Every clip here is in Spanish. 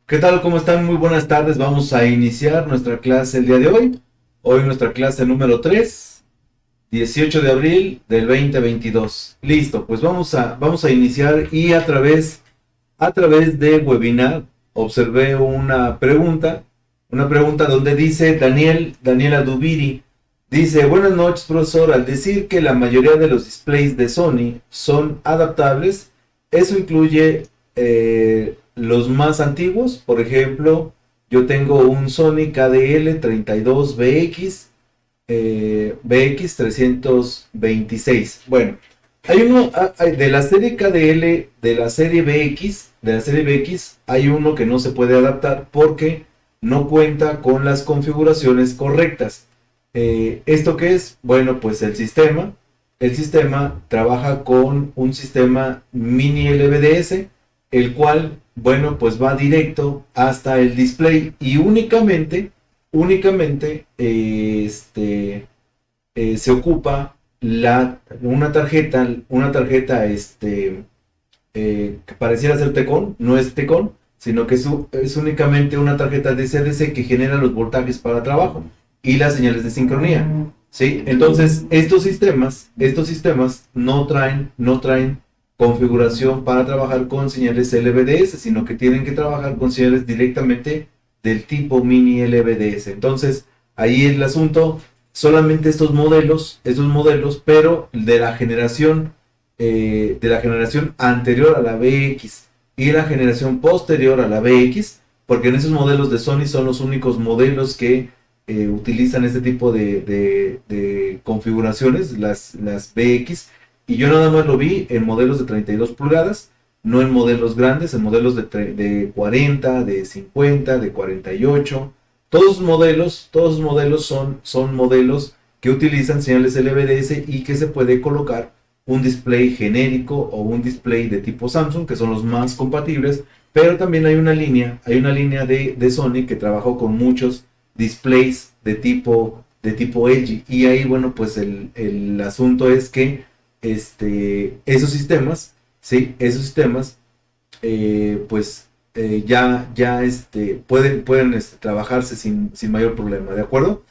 ¿Qué tal? ¿Cómo están? Muy buenas tardes. Vamos a iniciar nuestra clase el día de hoy. Hoy nuestra clase número 3, 18 de abril del 2022. Listo, pues vamos a iniciar y a través de webinar observé una pregunta donde dice Daniela Dubiri. Dice, buenas noches, profesor. Al decir que la mayoría de los displays de Sony son adaptables, eso incluye los más antiguos. Por ejemplo, yo tengo un Sony KDL 32BX, BX 326. Bueno, hay uno de la serie KDL, de la serie BX, hay uno que no se puede adaptar porque no cuenta con las configuraciones correctas. ¿Esto qué es? Bueno, pues el sistema trabaja con un sistema mini LVDS, el cual, bueno, pues va directo hasta el display y únicamente se ocupa una tarjeta que pareciera ser Tecon, no es Tecon, sino que es únicamente una tarjeta de CDC que genera los voltajes para trabajo y las señales de sincronía. ¿Sí? Entonces, estos sistemas no traen configuración para trabajar con señales LVDS, sino que tienen que trabajar con señales directamente del tipo mini LVDS. Entonces, ahí el asunto, solamente estos modelos, pero de la generación anterior a la BX y la generación posterior a la BX, porque en esos modelos de Sony son los únicos modelos que utilizan este tipo de configuraciones, las BX, y yo nada más lo vi en modelos de 32 pulgadas, no en modelos grandes, en modelos de 40, de 50, de 48. Todos los modelos son modelos que utilizan señales LVDS y que se puede colocar un display genérico o un display de tipo Samsung, que son los más compatibles, pero también hay una línea de Sony que trabajó con muchos displays de tipo LG. Y ahí, bueno, pues el asunto es que esos sistemas, ¿sí? Esos sistemas, pues ya pueden trabajarse sin mayor problema, ¿de acuerdo?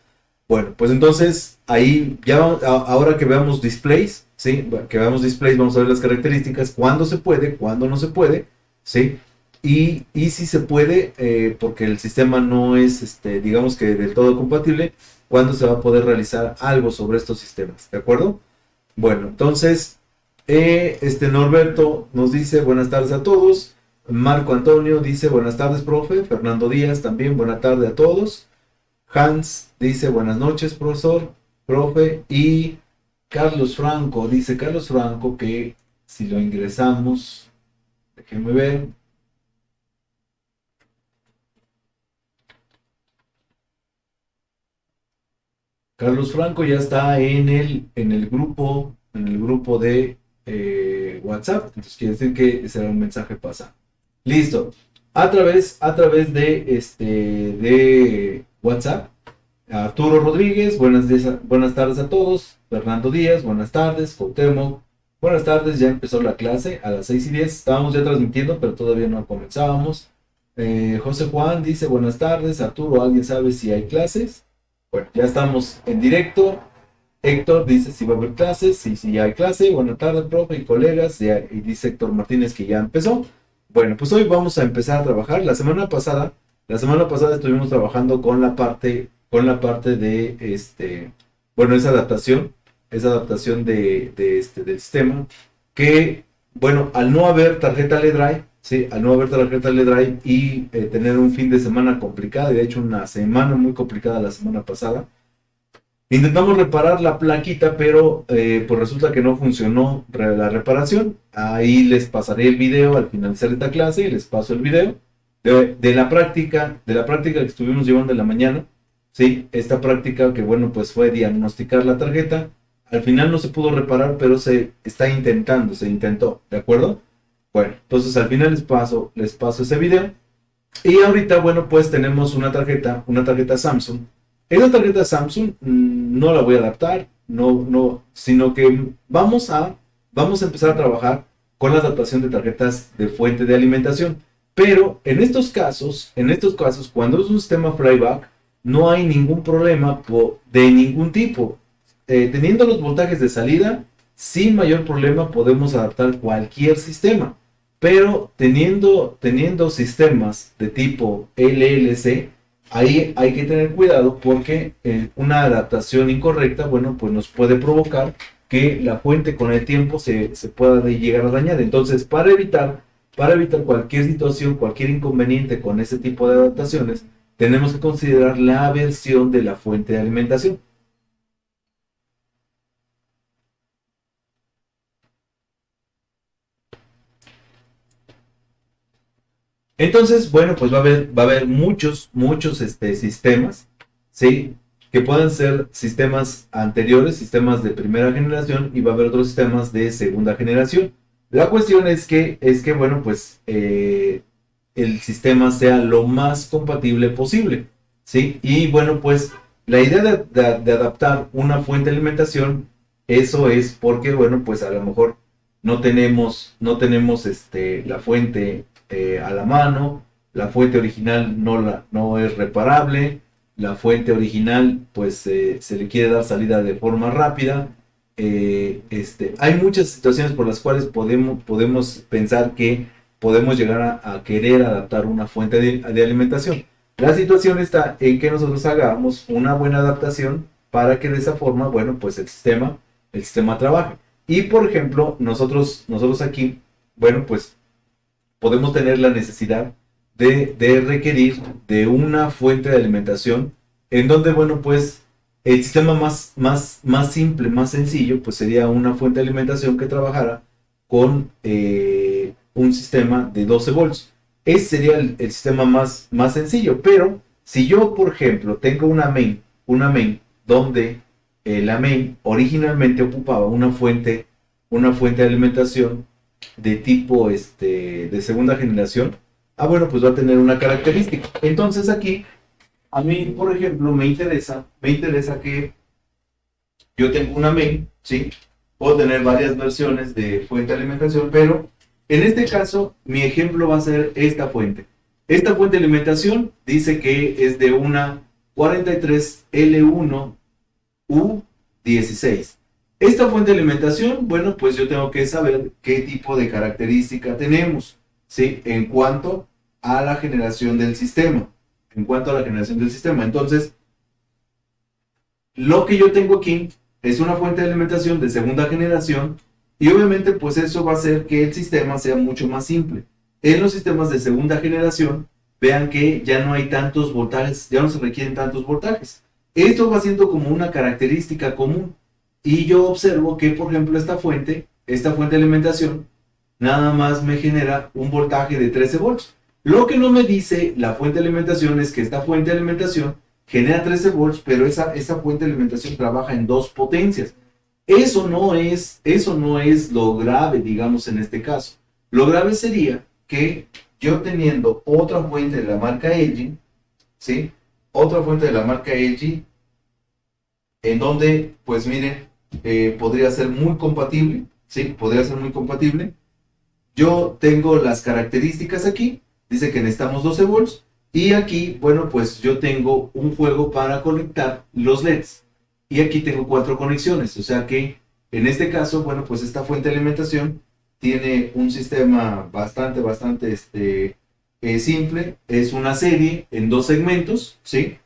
Bueno, pues entonces ahí ya ahora que veamos displays, ¿sí? Que veamos displays, vamos a ver las características, cuándo se puede, cuándo no se puede, ¿sí? Y si se puede, porque el sistema no es, digamos que del todo compatible, cuándo se va a poder realizar algo sobre estos sistemas, ¿de acuerdo? Bueno, entonces, Norberto nos dice buenas tardes a todos. Marco Antonio dice buenas tardes, profe. Fernando Díaz también, buena tarde a todos. Hans dice buenas noches, profesor, profe. Y Carlos Franco que si lo ingresamos, déjenme ver. Carlos Franco ya está en el grupo de WhatsApp. Entonces quiere decir que será un mensaje pasado. Listo. A través de WhatsApp, Arturo Rodríguez, buenas tardes a todos. Fernando Díaz, buenas tardes. Cuauhtémoc, buenas tardes. Ya empezó la clase a las 6:10. Estábamos ya transmitiendo, pero todavía no comenzábamos. José Juan dice buenas tardes. Arturo, ¿alguien sabe si hay clases? Bueno, ya estamos en directo. Héctor dice si va a haber clases. Sí, sí, ya hay clase. Buenas tardes, profe y colegas. Y dice Héctor Martínez que ya empezó. Bueno, pues hoy vamos a empezar a trabajar. La semana pasada estuvimos trabajando con la parte de bueno, esa adaptación del sistema, que, bueno, al no haber tarjeta LED Drive, sí, al no haber tarjeta LED Drive y tener un fin de semana complicado, y de hecho una semana muy complicada la semana pasada, intentamos reparar la plaquita, pero pues resulta que no funcionó la reparación. Ahí les pasaré el video al finalizar esta clase y les paso el video de la práctica que estuvimos llevando en la mañana. Sí, esta práctica que, bueno, pues fue diagnosticar la tarjeta. Al final no se pudo reparar, pero se intentó, ¿de acuerdo? Bueno, entonces al final les paso ese video. Y ahorita, bueno, pues tenemos una tarjeta Samsung. Esa tarjeta Samsung no la voy a adaptar, no, no, sino que vamos a empezar a trabajar con la adaptación de tarjetas de fuente de alimentación. Pero en estos casos, cuando es un sistema flyback, no hay ningún problema de ningún tipo. Teniendo los voltajes de salida, sin mayor problema podemos adaptar cualquier sistema. Pero teniendo sistemas de tipo LLC, ahí hay que tener cuidado porque una adaptación incorrecta, bueno, pues nos puede provocar que la fuente con el tiempo se pueda llegar a dañar. Entonces, para evitar cualquier situación, cualquier inconveniente con ese tipo de adaptaciones, tenemos que considerar la versión de la fuente de alimentación. Entonces, bueno, pues va a haber muchos sistemas, ¿sí? Que pueden ser sistemas anteriores, sistemas de primera generación, y va a haber otros sistemas de segunda generación. La cuestión es que bueno, pues el sistema sea lo más compatible posible, ¿sí? Y bueno, pues la idea de adaptar una fuente de alimentación, eso es porque, bueno, pues a lo mejor no tenemos la fuente a la mano, la fuente original no es reparable, la fuente original pues se le quiere dar salida de forma rápida. Hay muchas situaciones por las cuales podemos pensar que podemos llegar a querer adaptar una fuente de alimentación. La situación está en que nosotros hagamos una buena adaptación para que de esa forma, bueno, pues el sistema trabaje. Y por ejemplo, nosotros aquí, bueno, pues podemos tener la necesidad de requerir de una fuente de alimentación en donde, bueno, pues el sistema más simple, más sencillo, pues sería una fuente de alimentación que trabajara con un sistema de 12 volts. Ese sería el sistema más sencillo, pero si yo, por ejemplo, tengo una main donde la main originalmente ocupaba una fuente de alimentación de tipo de segunda generación, bueno, pues va a tener una característica. Entonces aquí, a mí, por ejemplo, me interesa que yo tengo una main, ¿sí? Puedo tener varias versiones de fuente de alimentación, pero en este caso, mi ejemplo va a ser esta fuente. Esta fuente de alimentación dice que es de una 43L1U16. Esta fuente de alimentación, bueno, pues yo tengo que saber qué tipo de característica tenemos, ¿sí? En cuanto a la generación del sistema. Entonces, lo que yo tengo aquí es una fuente de alimentación de segunda generación y obviamente pues eso va a hacer que el sistema sea mucho más simple. En los sistemas de segunda generación, vean que ya no hay tantos voltajes, ya no se requieren tantos voltajes. Esto va siendo como una característica común. Y yo observo que, por ejemplo, esta fuente de alimentación, nada más me genera un voltaje de 13 volts. Lo que no me dice la fuente de alimentación es que esta fuente de alimentación genera 13 volts, pero esa fuente de alimentación trabaja en dos potencias. Eso no es lo grave, digamos, en este caso. Lo grave sería que yo teniendo otra fuente de la marca LG, ¿sí? Otra fuente de la marca LG, en donde, pues miren, podría ser muy compatible, ¿sí? Podría ser muy compatible. Yo tengo las características aquí, dice que necesitamos 12 volts, y aquí, bueno, pues yo tengo un juego para conectar los LEDs, y aquí tengo 4 conexiones, o sea que, en este caso, bueno, pues esta fuente de alimentación tiene un sistema bastante simple, es una serie en 2 segmentos, ¿sí?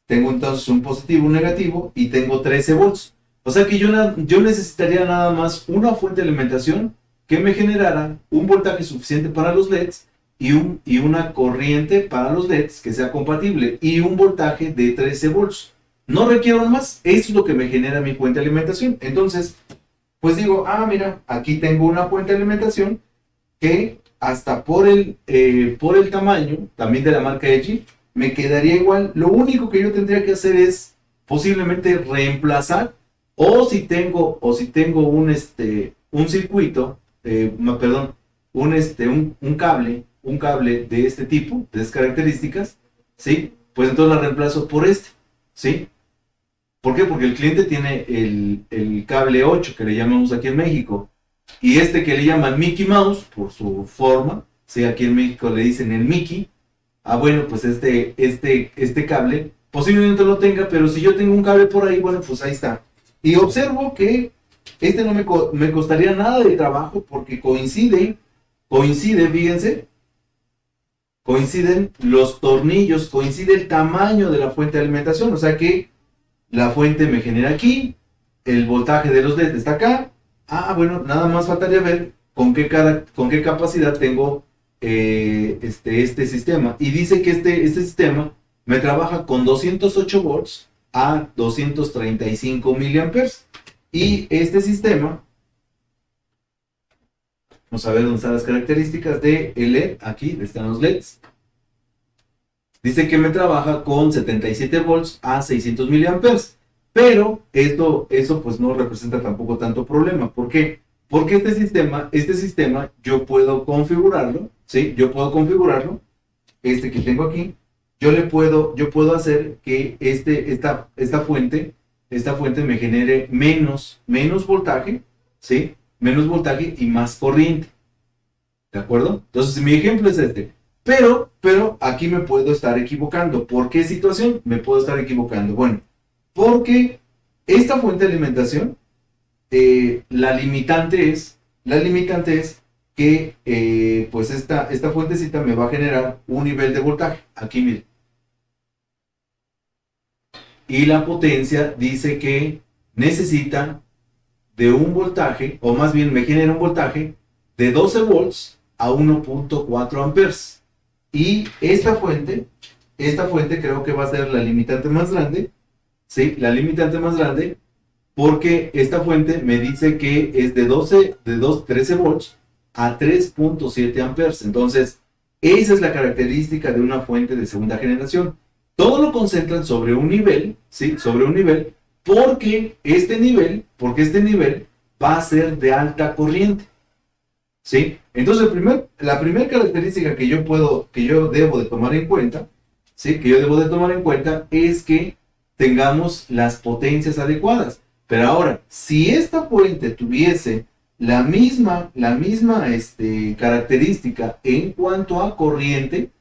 Tengo entonces un positivo, un negativo y tengo 13 volts. O sea que yo necesitaría nada más una fuente de alimentación que me generara un voltaje suficiente para los LEDs y una corriente para los LEDs que sea compatible y un voltaje de 13 volts. No requiero más, eso es lo que me genera mi fuente de alimentación. Entonces, pues digo, mira, aquí tengo una fuente de alimentación que hasta por el tamaño, también de la marca LG, me quedaría igual. Lo único que yo tendría que hacer es posiblemente reemplazar, o si tengo un circuito, perdón, un cable de este tipo, de estas características, ¿sí? Pues entonces la reemplazo por ¿sí? ¿Por qué? Porque el cliente tiene el cable 8 que le llamamos aquí en México, y que le llaman Mickey Mouse por su forma, sí, aquí en México le dicen el Mickey. Ah, bueno, pues este cable posiblemente lo tenga, pero si yo tengo un cable por ahí, bueno, pues ahí está. Y observo que este no me costaría nada de trabajo porque fíjense, coinciden los tornillos, coincide el tamaño de la fuente de alimentación, o sea que la fuente me genera aquí, el voltaje de los LED está acá. Ah, bueno, nada más faltaría ver con qué capacidad tengo este sistema. Y dice que este sistema me trabaja con 208 volts a 235 miliamperes. Y este sistema, vamos a ver dónde están las características de el LED. Aquí están los LEDs. Dice que me trabaja con 77 volts a 600 miliamperes. Pero eso pues no representa tampoco tanto problema. ¿Por qué? Porque este sistema yo puedo configurarlo, ¿sí? Yo puedo configurarlo, este que tengo aquí, yo puedo hacer que esta fuente me genere menos voltaje, ¿sí? Menos voltaje y más corriente. ¿De acuerdo? Entonces mi ejemplo es este. Pero aquí me puedo estar equivocando. ¿Por qué situación me puedo estar equivocando? Bueno, porque esta fuente de alimentación, la limitante es que pues esta fuentecita me va a generar un nivel de voltaje. Aquí miren. Y la potencia dice que necesita de un voltaje, o más bien me genera un voltaje de 12 volts a 1.4 amperes. Y esta fuente creo que va a ser la limitante más grande, ¿sí? La limitante más grande, porque esta fuente me dice que es de 13 volts a 3.7 amperes. Entonces, esa es la característica de una fuente de segunda generación. Todo lo concentran sobre un nivel, ¿sí? Sobre un nivel, porque este nivel va a ser de alta corriente, ¿sí? Entonces, la primera característica que yo debo de tomar en cuenta, ¿sí? Que yo debo de tomar en cuenta es que tengamos las potencias adecuadas. Pero ahora, si esta fuente tuviese la misma característica en cuanto a corriente,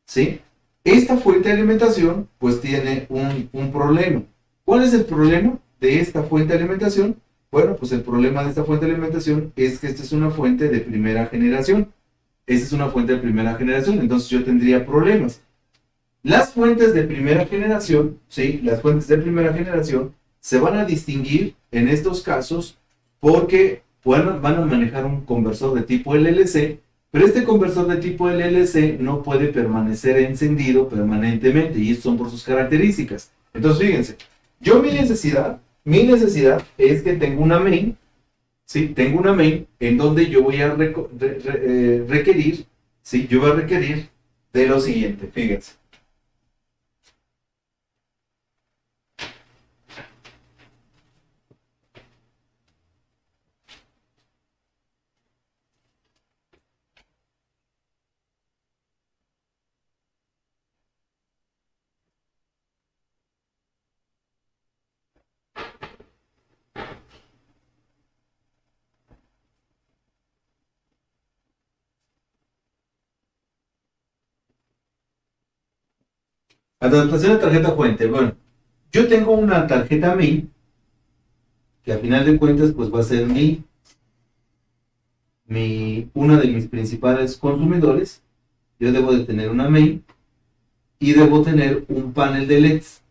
¿sí? Esta fuente de alimentación pues tiene un problema. ¿Cuál es el problema de esta fuente de alimentación? Bueno, pues el problema de esta fuente de alimentación es que esta es una fuente de primera generación. Esta es una fuente de primera generación, entonces yo tendría problemas. Las fuentes de primera generación, ¿sí? Las fuentes de primera generación se van a distinguir en estos casos porque van a manejar un conversor de tipo LLC, pero este conversor de tipo LLC no puede permanecer encendido permanentemente y son por sus características. Entonces, fíjense, mi necesidad es que tengo una main, ¿sí? Tengo una main en donde yo voy a requerir, ¿sí? Yo voy a requerir de lo siguiente, fíjense. Adaptación de tarjeta fuente. Bueno, yo tengo una tarjeta main que a final de cuentas pues va a ser una de mis principales consumidores. Yo debo de tener una main y debo tener un panel de LEDs.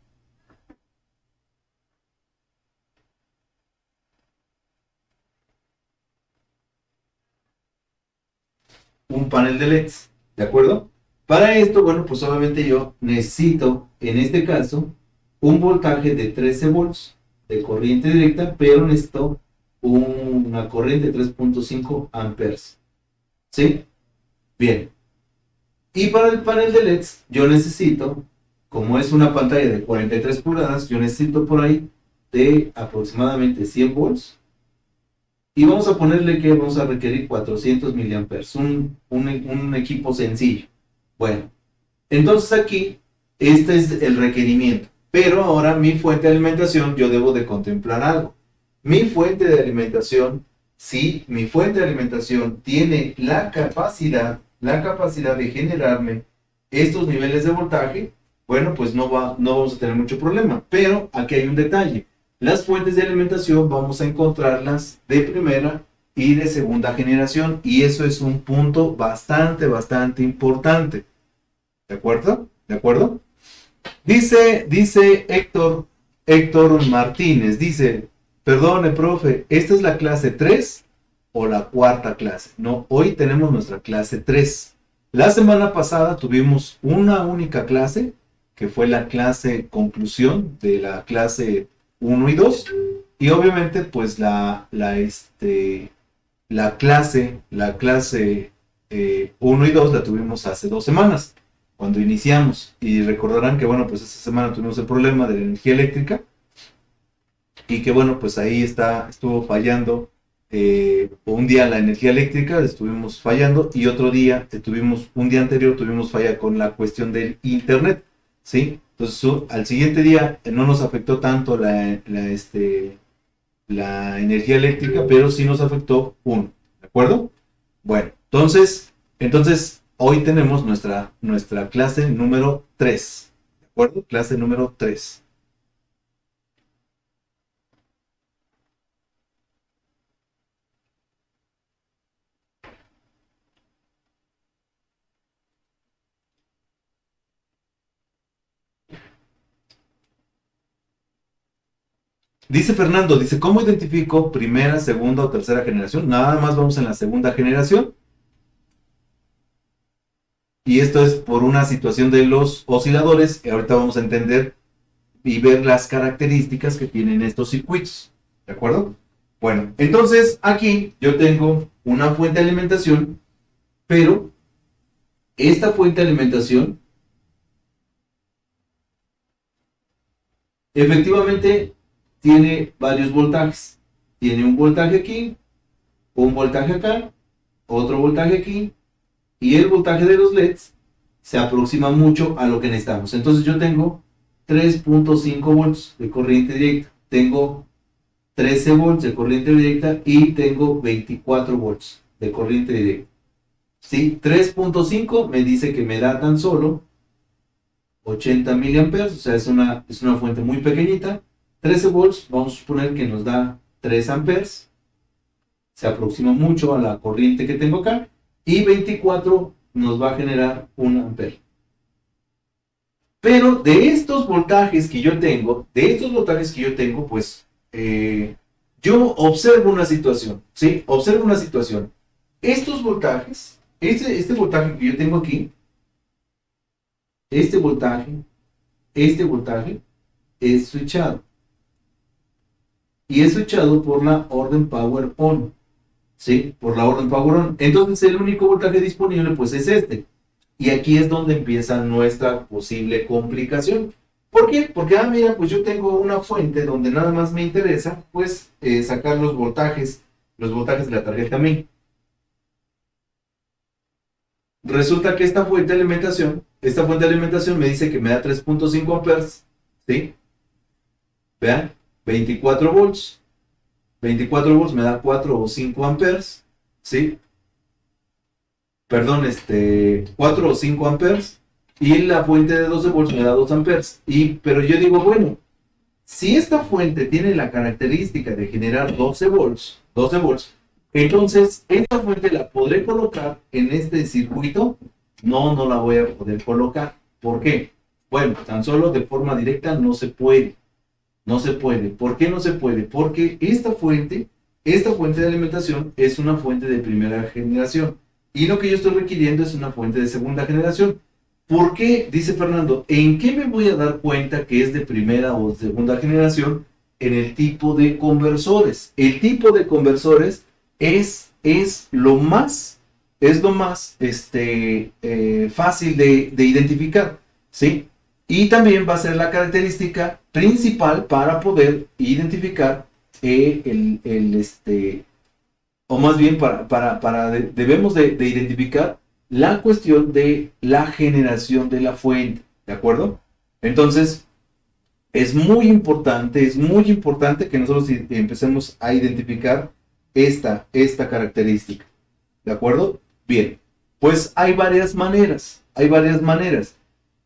Un panel de LEDs, ¿de acuerdo? Para esto, bueno, pues obviamente yo necesito, en este caso, un voltaje de 13 volts de corriente directa, pero necesito una corriente de 3.5 amperes. ¿Sí? Bien. Y para el panel de LEDs, yo necesito, como es una pantalla de 43 pulgadas, yo necesito por ahí de aproximadamente 100 volts. Y vamos a ponerle que vamos a requerir 400 miliamperes, un equipo sencillo. Bueno, entonces aquí, este es el requerimiento. Pero ahora mi fuente de alimentación, yo debo de contemplar algo. Mi fuente de alimentación, sí, mi fuente de alimentación tiene la capacidad la capacidad de generarme estos niveles de voltaje, bueno, pues no vamos a tener mucho problema. Pero aquí hay un detalle. Las fuentes de alimentación vamos a encontrarlas de primera y de segunda generación. Y eso es un punto bastante importante. ¿De acuerdo? ¿De acuerdo? Dice Héctor Martínez, dice, perdone, profe, ¿esta es la clase 3 o la cuarta clase? No, hoy tenemos nuestra clase 3. La semana pasada tuvimos una única clase, que fue la clase conclusión de la clase 1 y 2, y obviamente pues la clase 1 y 2 la tuvimos hace 2 semanas, cuando iniciamos, y recordarán que bueno, pues esta semana tuvimos el problema de la energía eléctrica, y que bueno, pues ahí estuvo fallando, un día la energía eléctrica estuvimos fallando, y otro día, un día anterior tuvimos falla con la cuestión del internet, ¿sí? Entonces al siguiente día no nos afectó tanto la energía eléctrica, pero sí nos afectó uno, ¿de acuerdo? Bueno, entonces hoy tenemos nuestra clase número 3, ¿de acuerdo? Clase número 3. Dice Fernando, dice, ¿cómo identifico primera, segunda o tercera generación? Nada más vamos en la segunda generación. Y esto es por una situación de los osciladores. Y ahorita vamos a entender y ver las características que tienen estos circuitos. ¿De acuerdo? Bueno, entonces aquí yo tengo una fuente de alimentación, pero esta fuente de alimentación efectivamente tiene varios voltajes. Tiene un voltaje aquí, un voltaje acá, otro voltaje aquí, y el voltaje de los LEDs se aproxima mucho a lo que necesitamos. Entonces yo tengo 3.5 volts de corriente directa, tengo 13 volts de corriente directa y tengo 24 volts de corriente directa. ¿Sí? 3.5 me dice que me da tan solo 80 miliamperes, o sea, es una fuente muy pequeñita. 13 volts, vamos a suponer que nos da 3 amperes, se aproxima mucho a la corriente que tengo acá, y 24 nos va a generar 1 ampere. Pero de estos voltajes que yo tengo, pues yo observo una situación, ¿sí? Observo una situación. Estos voltajes, este voltaje que yo tengo aquí, este voltaje es switchado. Y es switchado por la orden Power On. ¿Sí? Por la orden Power On. Entonces el único voltaje disponible pues es este. Y aquí es donde empieza nuestra posible complicación. ¿Por qué? Porque, mira, pues yo tengo una fuente donde nada más me interesa, pues, sacar los voltajes de la tarjeta MIN. Resulta que esta fuente de alimentación me dice que me da 3.5 amperes, ¿sí? Vean, 24 volts. 24 volts me da 4 o 5 amperes, ¿sí? Perdón, 4 o 5 amperes. Y la fuente de 12 volts me da 2 amperes. Pero yo digo, bueno, si esta fuente tiene la característica de generar 12 volts, entonces esta fuente la podré colocar en este circuito. No la voy a poder colocar. ¿Por qué? Bueno, tan solo de forma directa no se puede. No se puede. ¿Por qué no se puede? Porque esta fuente de alimentación es una fuente de primera generación. Y lo que yo estoy requiriendo es una fuente de segunda generación. ¿Por qué? Dice Fernando, ¿en qué me voy a dar cuenta que es de primera o segunda generación? En el tipo de conversores. El tipo de conversores es lo más fácil de identificar, ¿sí? Y también va a ser la característica principal para poder identificar o más bien debemos de identificar la cuestión de la generación de la fuente, ¿de acuerdo? Entonces, es muy importante que nosotros empecemos a identificar esta característica, ¿de acuerdo? Bien, Pues hay varias maneras, hay varias maneras.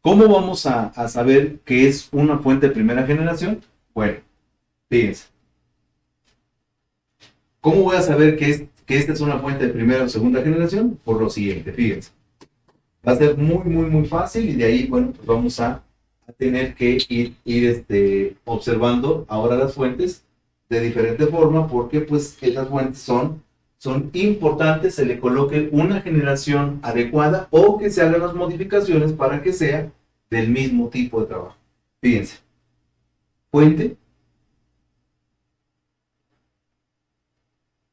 ¿Cómo vamos a saber que es una fuente de primera generación? Bueno, fíjense. ¿Cómo voy a saber que esta es una fuente de primera o segunda generación? Por lo siguiente, fíjense. Va a ser muy, muy, muy fácil y de ahí, bueno, pues vamos a tener que ir observando ahora las fuentes de diferente forma porque pues estas fuentes son importantes, se le coloque una generación adecuada o que se hagan las modificaciones para que sea del mismo tipo de trabajo. Fíjense, fuente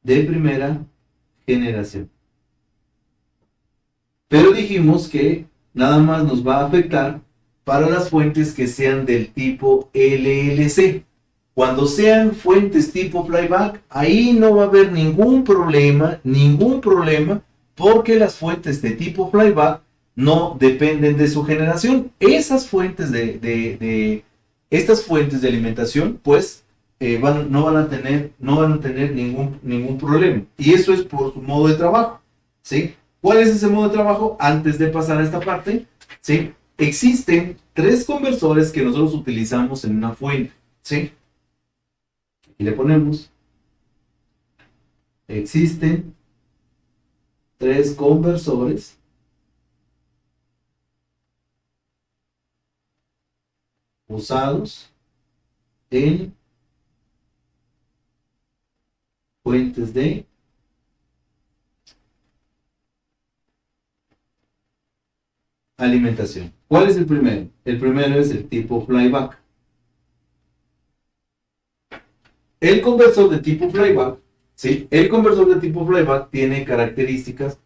de primera generación. Pero dijimos que nada más nos va a afectar para las fuentes que sean del tipo LLC. Cuando sean fuentes tipo flyback, ahí no va a haber ningún problema, porque las fuentes de tipo flyback no dependen de su generación. Esas fuentes estas fuentes de alimentación, pues, no van a tener ningún problema. Y eso es por su modo de trabajo, ¿sí? ¿Cuál es ese modo de trabajo? Antes de pasar a esta parte, ¿sí? Existen 3 conversores que nosotros utilizamos en una fuente, ¿sí? Y le ponemos, existen 3 conversores usados en fuentes de alimentación. ¿Cuál es el primero? El primero es el tipo flyback. El conversor de tipo flyback, ¿sí? El conversor de tipo flyback tiene características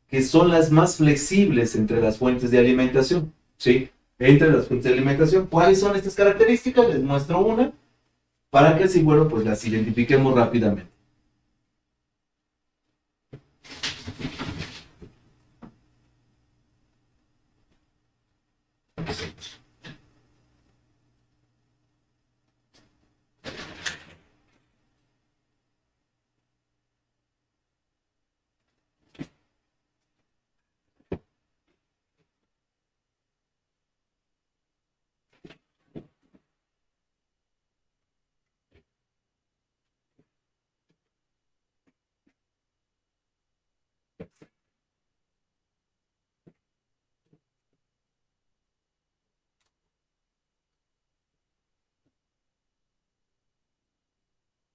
que son las más flexibles entre las fuentes de alimentación, ¿sí? Entre las fuentes de alimentación. ¿Cuáles son estas características? Les muestro una para que así, bueno, pues las identifiquemos rápidamente.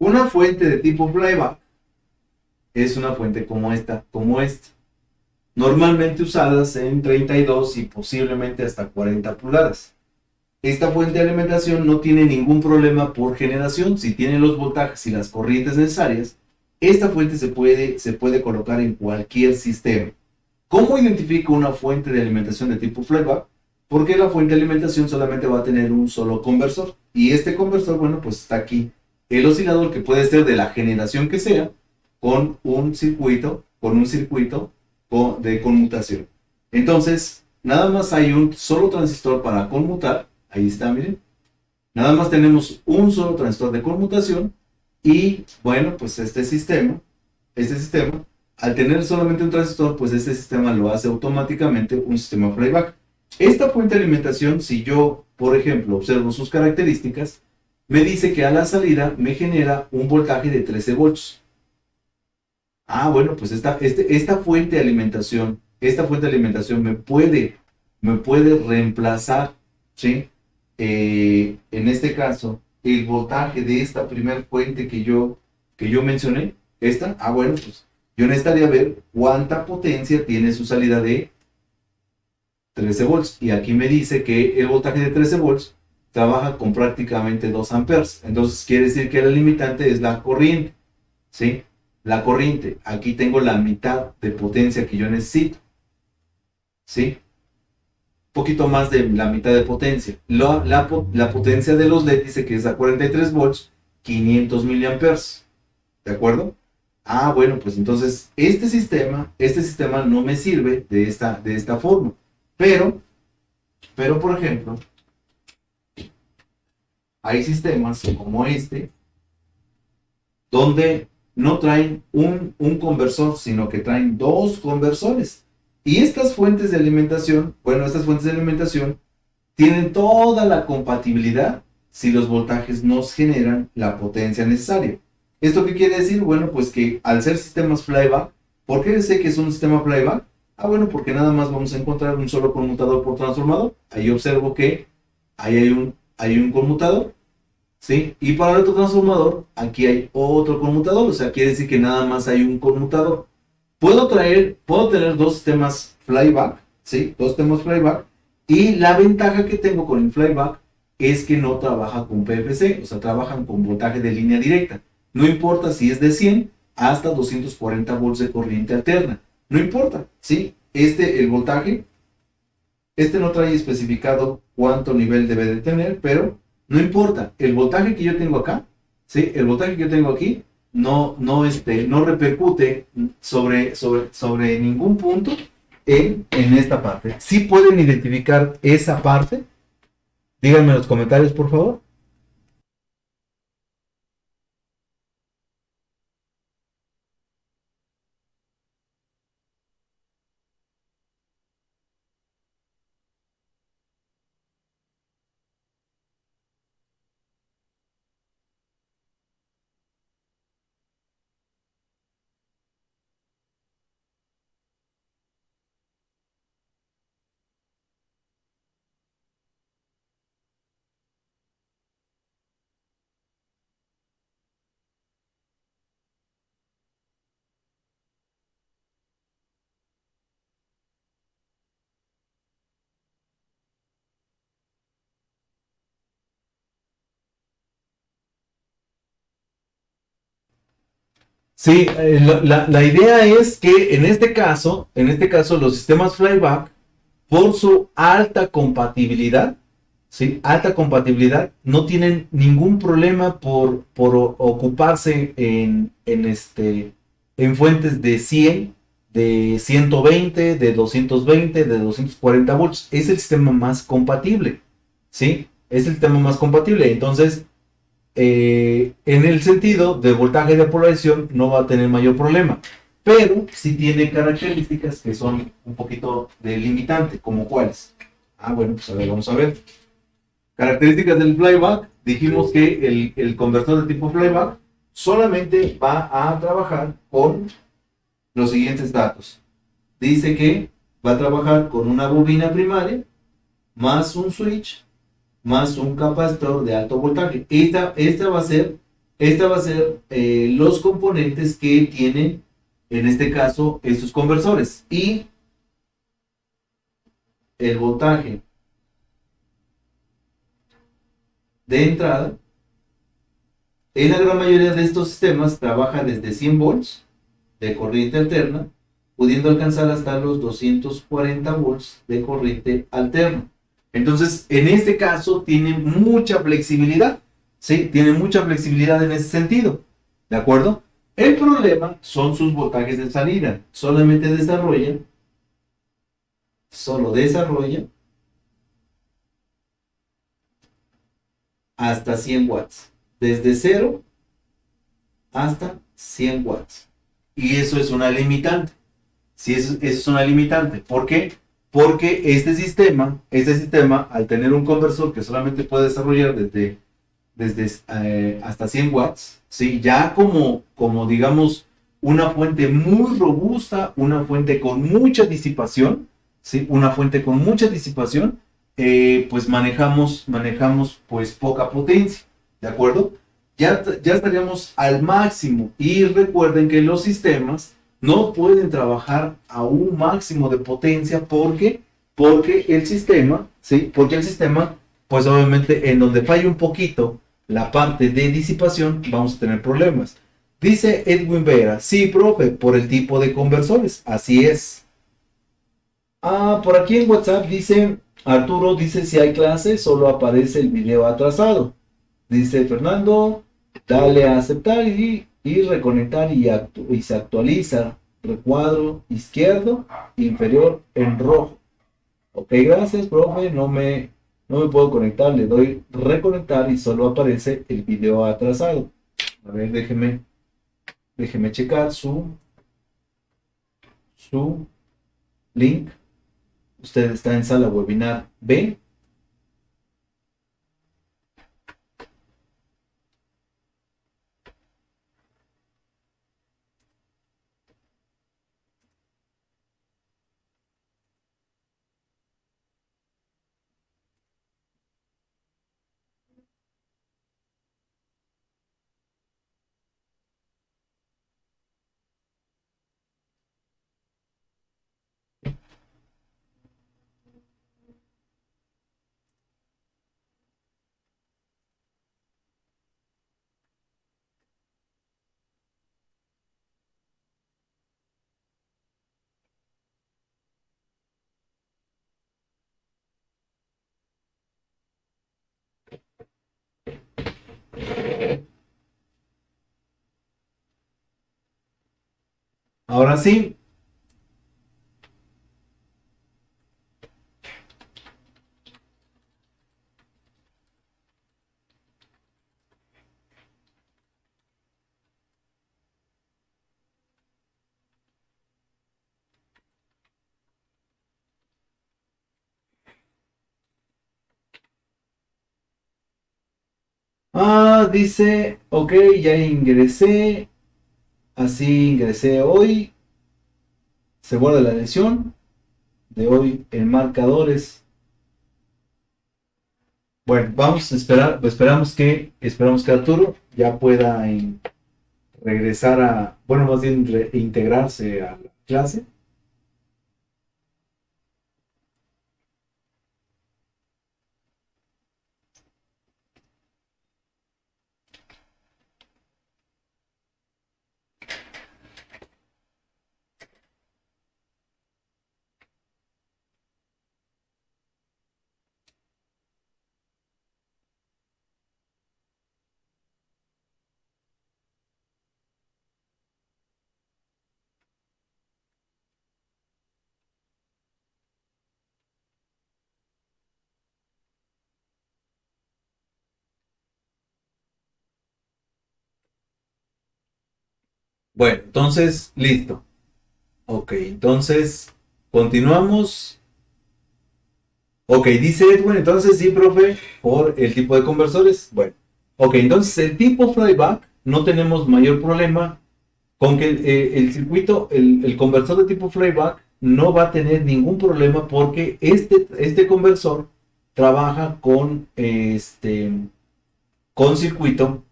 Una fuente de tipo flyback es una fuente como esta, normalmente usadas en 32 y posiblemente hasta 40 pulgadas. Esta fuente de alimentación no tiene ningún problema por generación. Si tiene los voltajes y las corrientes necesarias, esta fuente se puede colocar en cualquier sistema. ¿Cómo identifico una fuente de alimentación de tipo flyback? Porque la fuente de alimentación solamente va a tener un solo conversor. Y este conversor, bueno, pues está aquí. El oscilador, que puede ser de la generación que sea, con un circuito de conmutación. Entonces, nada más hay un solo transistor para conmutar. Ahí está, miren. Nada más tenemos un solo transistor de conmutación. Y bueno, pues este sistema, al tener solamente un transistor, pues este sistema lo hace automáticamente un sistema flyback. Esta fuente de alimentación, si yo, por ejemplo, observo sus características, me dice que a la salida me genera un voltaje de 13 volts. Ah, bueno, pues esta fuente de alimentación, me puede reemplazar, ¿sí? En este caso, el voltaje de esta primera fuente que yo mencioné, bueno, pues yo necesitaría ver cuánta potencia tiene su salida de 13 volts. Y aquí me dice que el voltaje de 13 volts trabaja con prácticamente 2 amperes. Entonces quiere decir que la limitante es la corriente, ¿sí? La corriente. Aquí tengo la mitad de potencia que yo necesito, ¿sí? Poquito más de la mitad de potencia. La potencia de los LED dice que es a 43 volts, 500 miliamperes. ¿De acuerdo? Ah, bueno, pues entonces este sistema no me sirve de esta forma. Pero, por ejemplo, hay sistemas como este, donde no traen un conversor, sino que traen 2 conversores. Y estas fuentes de alimentación, bueno, estas fuentes de alimentación tienen toda la compatibilidad si los voltajes nos generan la potencia necesaria. ¿Esto qué quiere decir? Bueno, pues que al ser sistemas flyback, ¿por qué sé que es un sistema flyback? Ah, bueno, porque nada más vamos a encontrar un solo conmutador por transformador. Ahí observo que ahí hay un conmutador, ¿sí? Y para el otro transformador, aquí hay otro conmutador, o sea, quiere decir que nada más hay un conmutador. Puedo tener dos sistemas flyback, ¿sí? Dos sistemas flyback, y la ventaja que tengo con el flyback es que no trabaja con PFC, o sea, trabajan con voltaje de línea directa. No importa si es de 100 hasta 240 volts de corriente alterna. No importa, ¿sí? El voltaje, no trae especificado cuánto nivel debe de tener, pero no importa. El voltaje que yo tengo acá, ¿sí? El voltaje que yo tengo aquí no repercute sobre ningún punto en esta parte. Si pueden identificar esa parte, díganme en los comentarios, por favor. Sí, la idea es que en este caso los sistemas flyback, por su alta compatibilidad, ¿sí? Alta compatibilidad, no tienen ningún problema por ocuparse en fuentes de 100, de 120, de 220, de 240 volts. Es el sistema más compatible, ¿sí? Es el sistema más compatible. Entonces, en el sentido de voltaje de polarización no va a tener mayor problema, pero sí tiene características que son un poquito delimitante, como cuáles. Ah, bueno, pues a ver, vamos a ver. Características del flyback, dijimos que el conversor de tipo flyback solamente va a trabajar con los siguientes datos. Dice que va a trabajar con una bobina primaria más un switch más un capacitor de alto voltaje. Esta va a ser los componentes que tienen, en este caso, estos conversores. Y el voltaje de entrada, en la gran mayoría de estos sistemas, trabaja desde 100 volts de corriente alterna, pudiendo alcanzar hasta los 240 volts de corriente alterna. Entonces, en este caso, tiene mucha flexibilidad, ¿sí? Tiene mucha flexibilidad en ese sentido, ¿de acuerdo? El problema son sus voltajes de salida. Solo desarrolla hasta 100 watts. Desde 0 hasta 100 watts. Y eso es una limitante. Sí, eso es una limitante. ¿Por qué? Porque este sistema, al tener un conversor que solamente puede desarrollar desde hasta 100 watts, ¿sí? Ya como digamos una fuente muy robusta, una fuente con mucha disipación, ¿sí? Una fuente con mucha disipación, pues manejamos pues poca potencia, ¿de acuerdo? Ya estaríamos al máximo, y recuerden que los sistemas no pueden trabajar a un máximo de potencia porque el sistema, ¿sí? Porque el sistema, pues obviamente en donde falla un poquito la parte de disipación, vamos a tener problemas. Dice Edwin Vera, sí, profe, por el tipo de conversores, así es. Ah, por aquí en WhatsApp dice, Arturo dice, si hay clase, solo aparece el video atrasado. Dice Fernando, dale a aceptar y reconectar y se actualiza. Recuadro izquierdo, inferior en rojo. Ok, gracias, profe. No me puedo conectar. Le doy reconectar y solo aparece el video atrasado. A ver, déjeme checar su link. Usted está en sala webinar B. Ahora sí. Dice, ok, ya ingresé. Así ingresé hoy. Se guarda la lección de hoy en marcadores. Bueno, vamos a esperar, esperamos que Arturo ya pueda regresar a, bueno, más bien integrarse a la clase. Bueno, entonces, listo. Ok, entonces, continuamos. Ok, dice Edwin, entonces sí, profe, por el tipo de conversores. Bueno, ok, entonces el tipo flyback no tenemos mayor problema con que el circuito, el conversor de tipo flyback no va a tener ningún problema porque este conversor trabaja con circuito,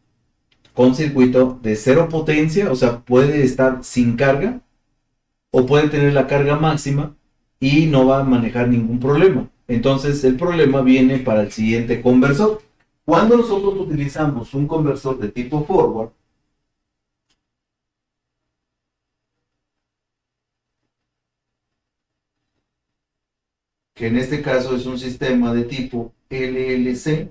con circuito de cero potencia, o sea, puede estar sin carga o puede tener la carga máxima y no va a manejar ningún problema. Entonces el problema viene para el siguiente conversor. Cuando nosotros utilizamos un conversor de tipo forward, que en este caso es un sistema de tipo LLC,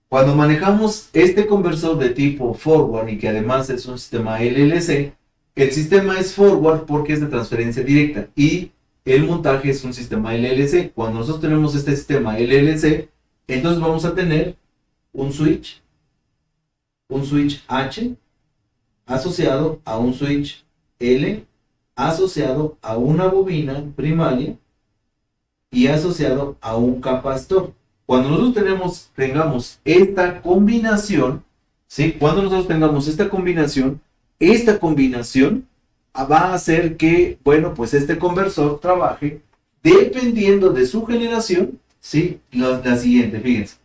cuando manejamos este conversor de tipo forward y que además es un sistema LLC, el sistema es forward porque es de transferencia directa y el montaje es un sistema LLC. Cuando nosotros tenemos este sistema LLC, entonces vamos a tener un switch H asociado a un switch L asociado a una bobina primaria y asociado a un capacitor. Cuando nosotros tengamos esta combinación, ¿sí? Cuando nosotros tengamos esta combinación va a hacer que, bueno, pues este conversor trabaje dependiendo de su generación, ¿sí? La siguiente, fíjense.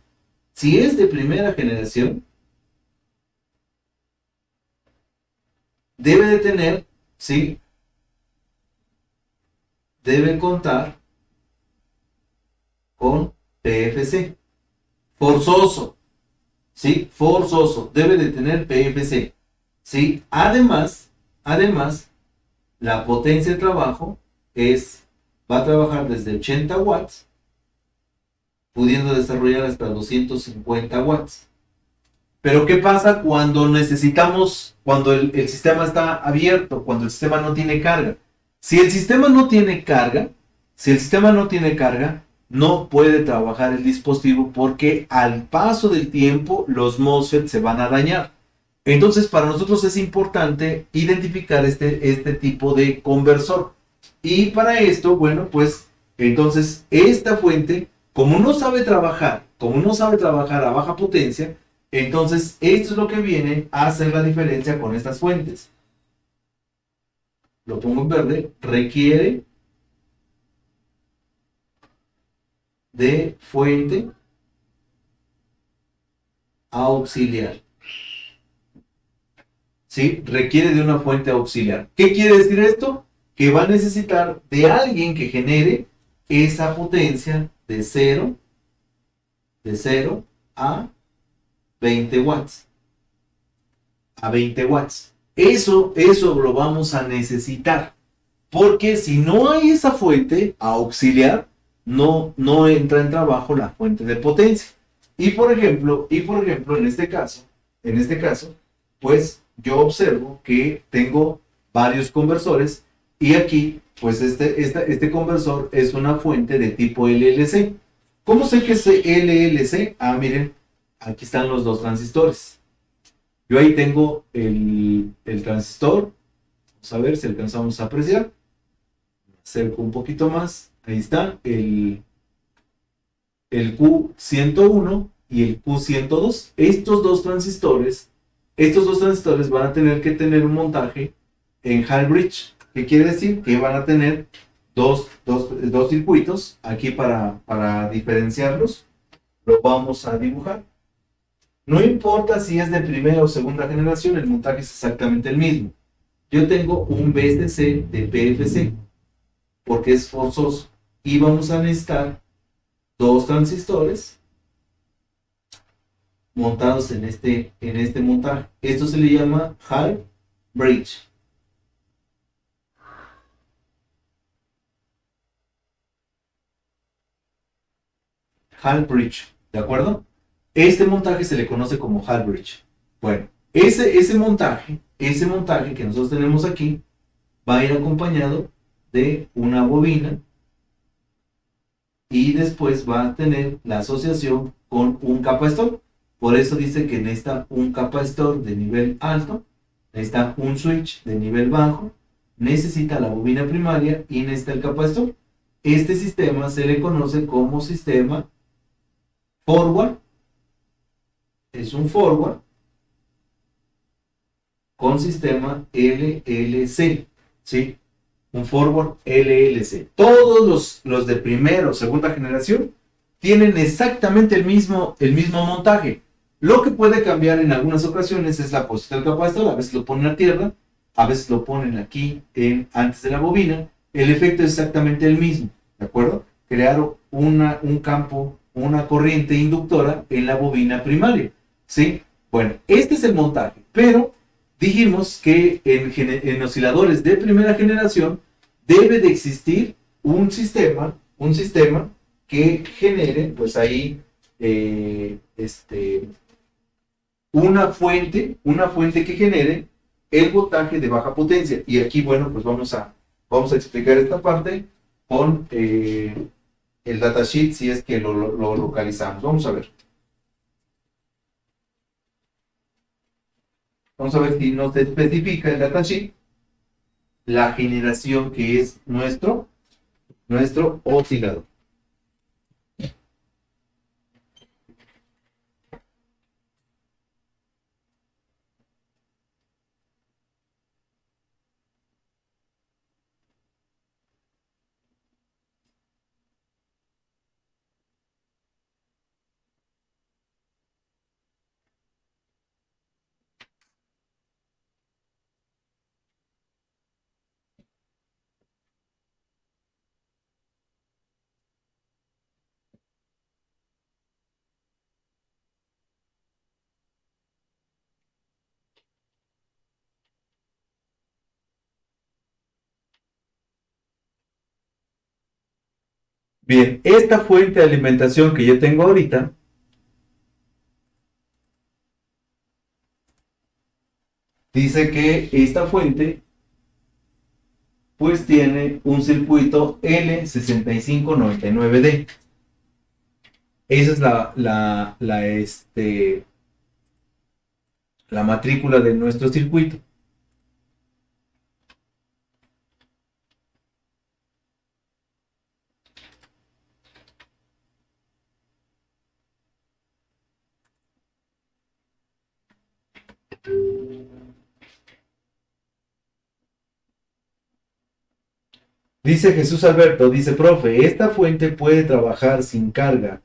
Si es de primera generación, debe de tener, ¿sí? Debe contar con PFC. Forzoso, ¿sí? Forzoso. Debe de tener PFC, ¿sí? Además, la potencia de trabajo va a trabajar desde 80 watts, pudiendo desarrollar hasta 250 watts. Pero ¿qué pasa cuando cuando el sistema está abierto, cuando el sistema no tiene carga? Si el sistema no tiene carga, no puede trabajar el dispositivo porque al paso del tiempo los MOSFET se van a dañar. Entonces para nosotros es importante identificar este tipo de conversor. Y para esto, bueno, pues entonces esta fuente, como no sabe trabajar a baja potencia, entonces esto es lo que viene a hacer la diferencia con estas fuentes. Lo pongo en verde, requiere de fuente auxiliar. ¿Sí? Requiere de una fuente auxiliar. ¿Qué quiere decir esto? Que va a necesitar de alguien que genere esa potencia de 0 a 20 watts. A 20 watts. Eso lo vamos a necesitar. Porque si no hay esa fuente auxiliar, no entra en trabajo la fuente de potencia. Y por ejemplo, en este caso, pues yo observo que tengo varios conversores y aquí, pues este conversor es una fuente de tipo LLC. ¿Cómo sé que es LLC? Ah, miren, aquí están los dos transistores. Yo ahí tengo el transistor. Vamos a ver si alcanzamos a apreciar. Acerco un poquito más. Ahí está el Q101 y el Q102. Estos dos transistores van a tener que tener un montaje en Hall Bridge. ¿Qué quiere decir? Que van a tener dos circuitos aquí para diferenciarlos. Lo vamos a dibujar. No importa si es de primera o segunda generación, el montaje es exactamente el mismo. Yo tengo un BSC de PFC porque es forzoso y vamos a necesitar dos transistores montados en este montaje. Esto se le llama Hall Bridge. Hall Bridge, ¿de acuerdo? Este montaje se le conoce como Hall Bridge. Bueno, ese montaje que nosotros tenemos aquí va a ir acompañado de una bobina y después va a tener la asociación con un capacitor. Por eso dice que necesita un capacitor de nivel alto, necesita un switch de nivel bajo, necesita la bobina primaria y necesita el capacitor. Este sistema se le conoce como sistema forward. Es un forward con sistema LLC, ¿sí? Un forward LLC. Todos los de primera o segunda generación tienen exactamente el mismo montaje. Lo que puede cambiar en algunas ocasiones es la posición del capacitor. A veces lo ponen a tierra, a veces lo ponen aquí antes de la bobina. El efecto es exactamente el mismo, ¿de acuerdo? Crear un campo, una corriente inductora en la bobina primaria, ¿sí? Bueno, este es el montaje, pero dijimos que en osciladores de primera generación debe de existir un sistema que genere, pues ahí, una fuente que genere el voltaje de baja potencia. Y aquí, bueno, pues vamos a explicar esta parte con el datasheet, si es que lo localizamos. Vamos a ver. Vamos a ver si nos especifica el datasheet la generación que es nuestro oscilador. Bien, esta fuente de alimentación que yo tengo ahorita dice que esta fuente pues tiene un circuito L6599D. Esa es la matrícula de nuestro circuito. Dice Jesús Alberto, dice, profe, ¿esta fuente puede trabajar sin carga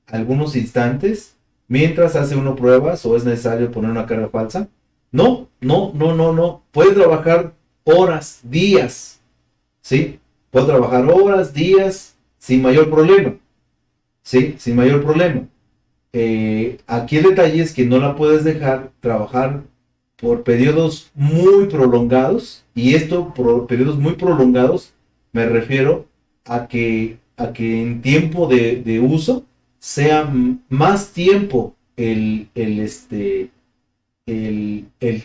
algunos instantes mientras hace uno pruebas o es necesario poner una carga falsa? No, no, no, no, no. Puede trabajar horas, días, ¿sí? Puede trabajar horas, días, sin mayor problema, ¿sí? Sin mayor problema. Aquí el detalle es que no la puedes dejar trabajar por periodos muy prolongados, y esto, por periodos muy prolongados, me refiero a que en tiempo de uso sea más tiempo el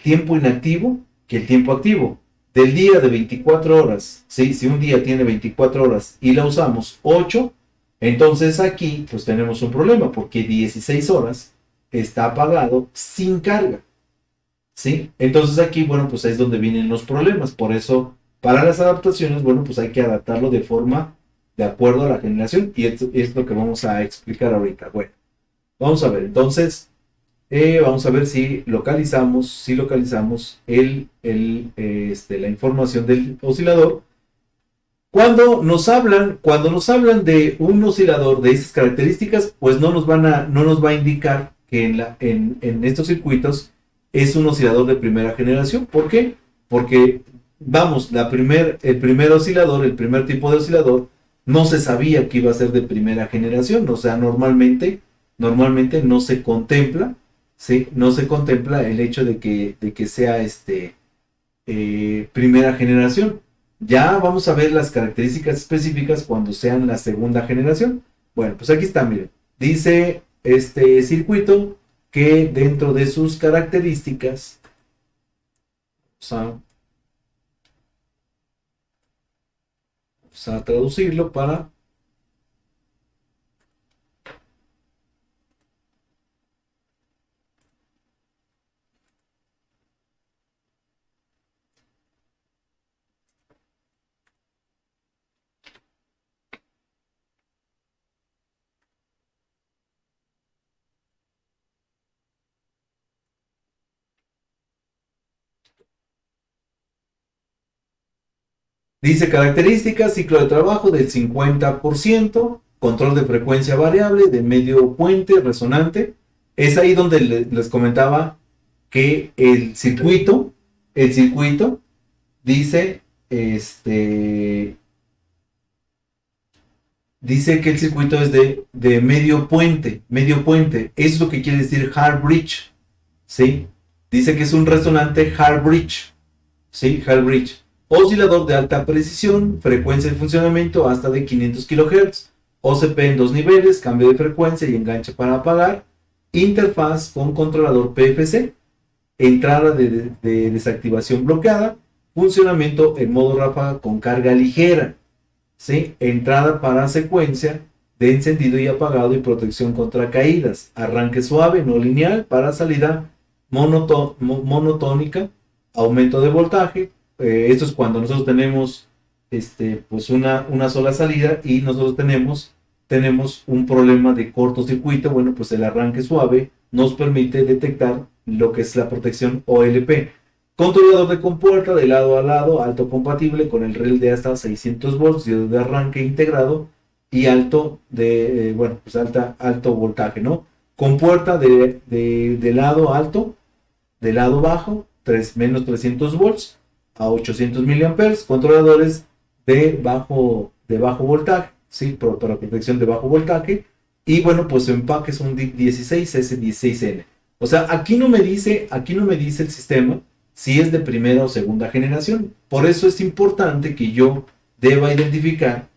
tiempo inactivo que el tiempo activo. Del día de 24 horas, ¿sí? Si un día tiene 24 horas y la usamos 8, entonces aquí pues tenemos un problema, porque 16 horas está apagado sin carga, ¿sí? Entonces aquí, bueno, pues es donde vienen los problemas. Por eso, para las adaptaciones, bueno, pues hay que adaptarlo de forma de acuerdo a la generación, y esto es lo que vamos a explicar ahorita. Bueno, vamos a ver, entonces, vamos a ver si localizamos la información del oscilador. Cuando nos hablan de un oscilador de esas características, pues no nos va a indicar que en estos circuitos es un oscilador de primera generación. ¿Por qué? Porque, vamos, el primer oscilador, el primer tipo de oscilador, no se sabía que iba a ser de primera generación. O sea, normalmente no se contempla, ¿sí? No se contempla el hecho de que sea primera generación. Ya vamos a ver las características específicas cuando sean la segunda generación. Bueno, pues aquí está, miren. Dice este circuito que dentro de sus características, vamos a traducirlo para... Dice características, ciclo de trabajo del 50%, control de frecuencia variable, de medio puente, resonante. Es ahí donde les comentaba que el circuito dice, dice que el circuito es de medio puente, medio puente. Eso es lo que quiere decir hard bridge, ¿sí? Dice que es un resonante hard bridge, ¿sí? Hard bridge. Oscilador de alta precisión, frecuencia de funcionamiento hasta de 500 kHz, OCP en 2 niveles, cambio de frecuencia y enganche para apagar, interfaz con controlador PFC, entrada de desactivación bloqueada, funcionamiento en modo ráfaga con carga ligera, ¿sí? Entrada para secuencia de encendido y apagado y protección contra caídas, arranque suave, no lineal, para salida monotónica, aumento de voltaje. Esto es cuando nosotros tenemos pues una sola salida y nosotros tenemos un problema de cortocircuito. Bueno, pues el arranque suave nos permite detectar lo que es la protección OLP. Controlador de compuerta de lado a lado, alto compatible con el relé de hasta 600 volts, de arranque integrado y alto voltaje, ¿no? Compuerta de lado alto, de lado bajo, menos 300 volts a 800 miliamperes, controladores de bajo voltaje, ¿sí? Para protección de bajo voltaje, y bueno, pues su empaque es un DIC 16 S16N. O sea, aquí no me dice el sistema si es de primera o segunda generación. Por eso es importante que yo deba identificar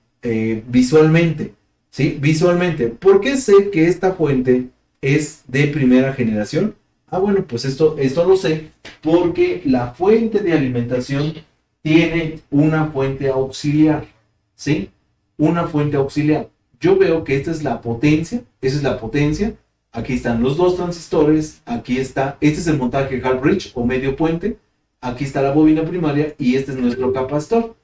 visualmente, ¿sí? Visualmente. ¿Por qué sé que esta fuente es de primera generación? Bueno, pues esto lo sé porque la fuente de alimentación tiene una fuente auxiliar, ¿sí? Una fuente auxiliar. Yo veo que esta es la potencia, Aquí están los dos transistores, este es el montaje hard bridge o medio puente, aquí está la bobina primaria y este es nuestro capacitor.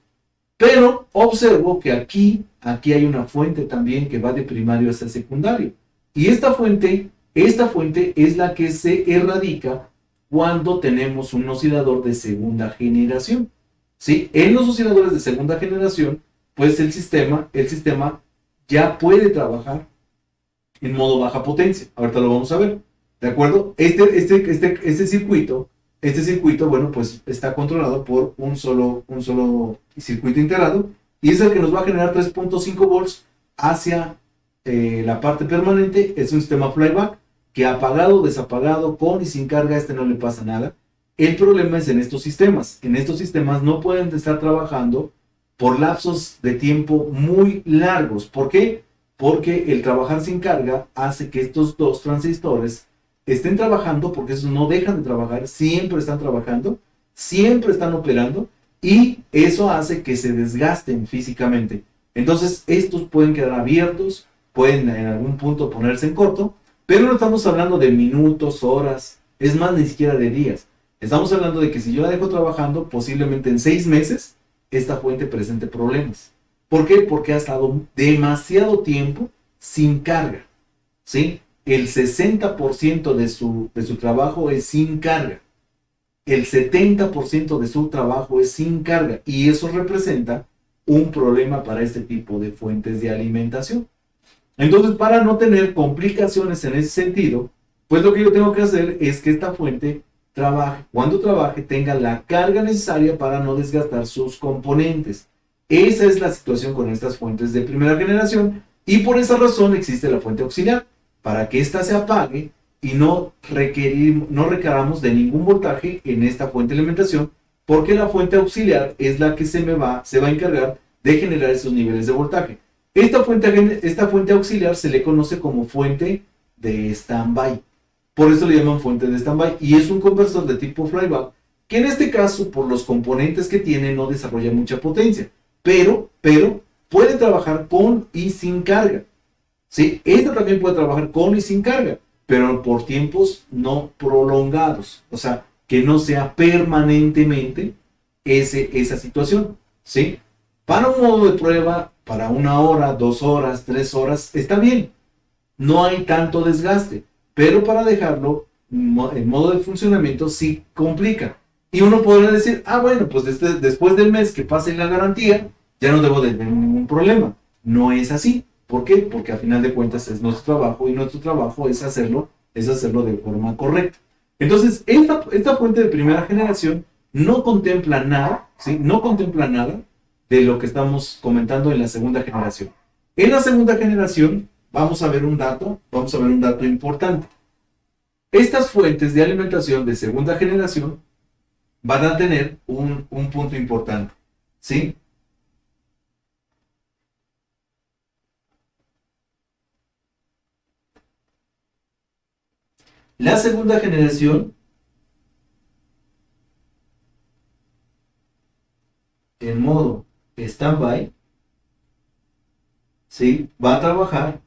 Pero observo que aquí hay una fuente también que va de primario hacia secundario. Y esta fuente es la que se erradica cuando tenemos un oscilador de segunda generación, ¿sí? En los osciladores de segunda generación, pues el sistema ya puede trabajar en modo baja potencia. Ahorita lo vamos a ver, ¿de acuerdo? Este circuito, bueno, pues está controlado por un solo circuito integrado y es el que nos va a generar 3.5 volts hacia la parte permanente. Es un sistema flyback que apagado, desapagado, con y sin carga, no le pasa nada. El problema es en estos sistemas. En estos sistemas no pueden estar trabajando por lapsos de tiempo muy largos. ¿Por qué? Porque el trabajar sin carga hace que estos dos transistores estén trabajando, porque esos no dejan de trabajar, siempre están trabajando, siempre están operando, y eso hace que se desgasten físicamente. Entonces, estos pueden quedar abiertos, pueden en algún punto ponerse en corto, pero no estamos hablando de minutos, horas, es más, ni siquiera de días. Estamos hablando de que si yo la dejo trabajando, posiblemente en 6 meses, esta fuente presente problemas. ¿Por qué? Porque ha estado demasiado tiempo sin carga, ¿sí? El 60% de su trabajo es sin carga. El 70% de su trabajo es sin carga. Y eso representa un problema para este tipo de fuentes de alimentación. Entonces, para no tener complicaciones en ese sentido, pues lo que yo tengo que hacer es que esta fuente trabaje, cuando trabaje, tenga la carga necesaria para no desgastar sus componentes. Esa es la situación con estas fuentes de primera generación y por esa razón existe la fuente auxiliar, para que ésta se apague y no requeramos de ningún voltaje en esta fuente de alimentación, porque la fuente auxiliar es la que se va a encargar de generar esos niveles de voltaje. Esta fuente auxiliar se le conoce como fuente de stand-by. Por eso le llaman fuente de stand-by y es un conversor de tipo flyback que en este caso, por los componentes que tiene, no desarrolla mucha potencia, pero puede trabajar con y sin carga. ¿Sí? Esta también puede trabajar con y sin carga, pero por tiempos no prolongados, o sea, que no sea permanentemente esa situación, ¿sí? Para un modo de prueba, para 1 hora, 2 horas, 3 horas, está bien, no hay tanto desgaste, pero para dejarlo en modo de funcionamiento sí complica. Y uno podría decir, bueno, pues después del mes que pase la garantía, ya no debo de tener ningún problema. No es así. ¿Por qué? Porque a final de cuentas es nuestro trabajo y nuestro trabajo es hacerlo de forma correcta. Entonces, esta fuente de primera generación no contempla nada, ¿sí? No contempla nada de lo que estamos comentando en la segunda generación. En la segunda generación vamos a ver un dato importante. Estas fuentes de alimentación de segunda generación van a tener un punto importante, ¿sí? La segunda generación, en modo stand-by, ¿sí? Va a trabajar,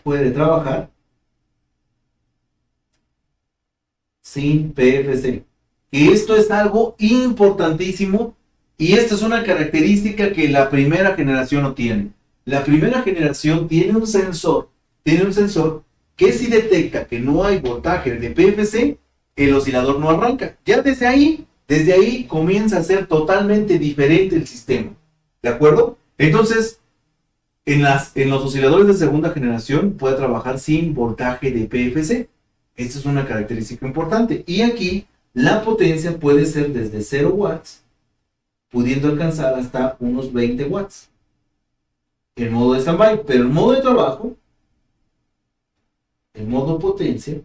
puede trabajar sin PFC. Y esto es algo importantísimo y esta es una característica que la primera generación no tiene. La primera generación tiene un sensor que si detecta que no hay voltaje de PFC, el oscilador no arranca. Ya desde ahí comienza a ser totalmente diferente el sistema. ¿De acuerdo? Entonces, en los osciladores de segunda generación puede trabajar sin voltaje de PFC. Esta es una característica importante. Y aquí la potencia puede ser desde 0 watts, pudiendo alcanzar hasta unos 20 watts. En modo de stand-by, pero en modo de trabajo, en modo potencia,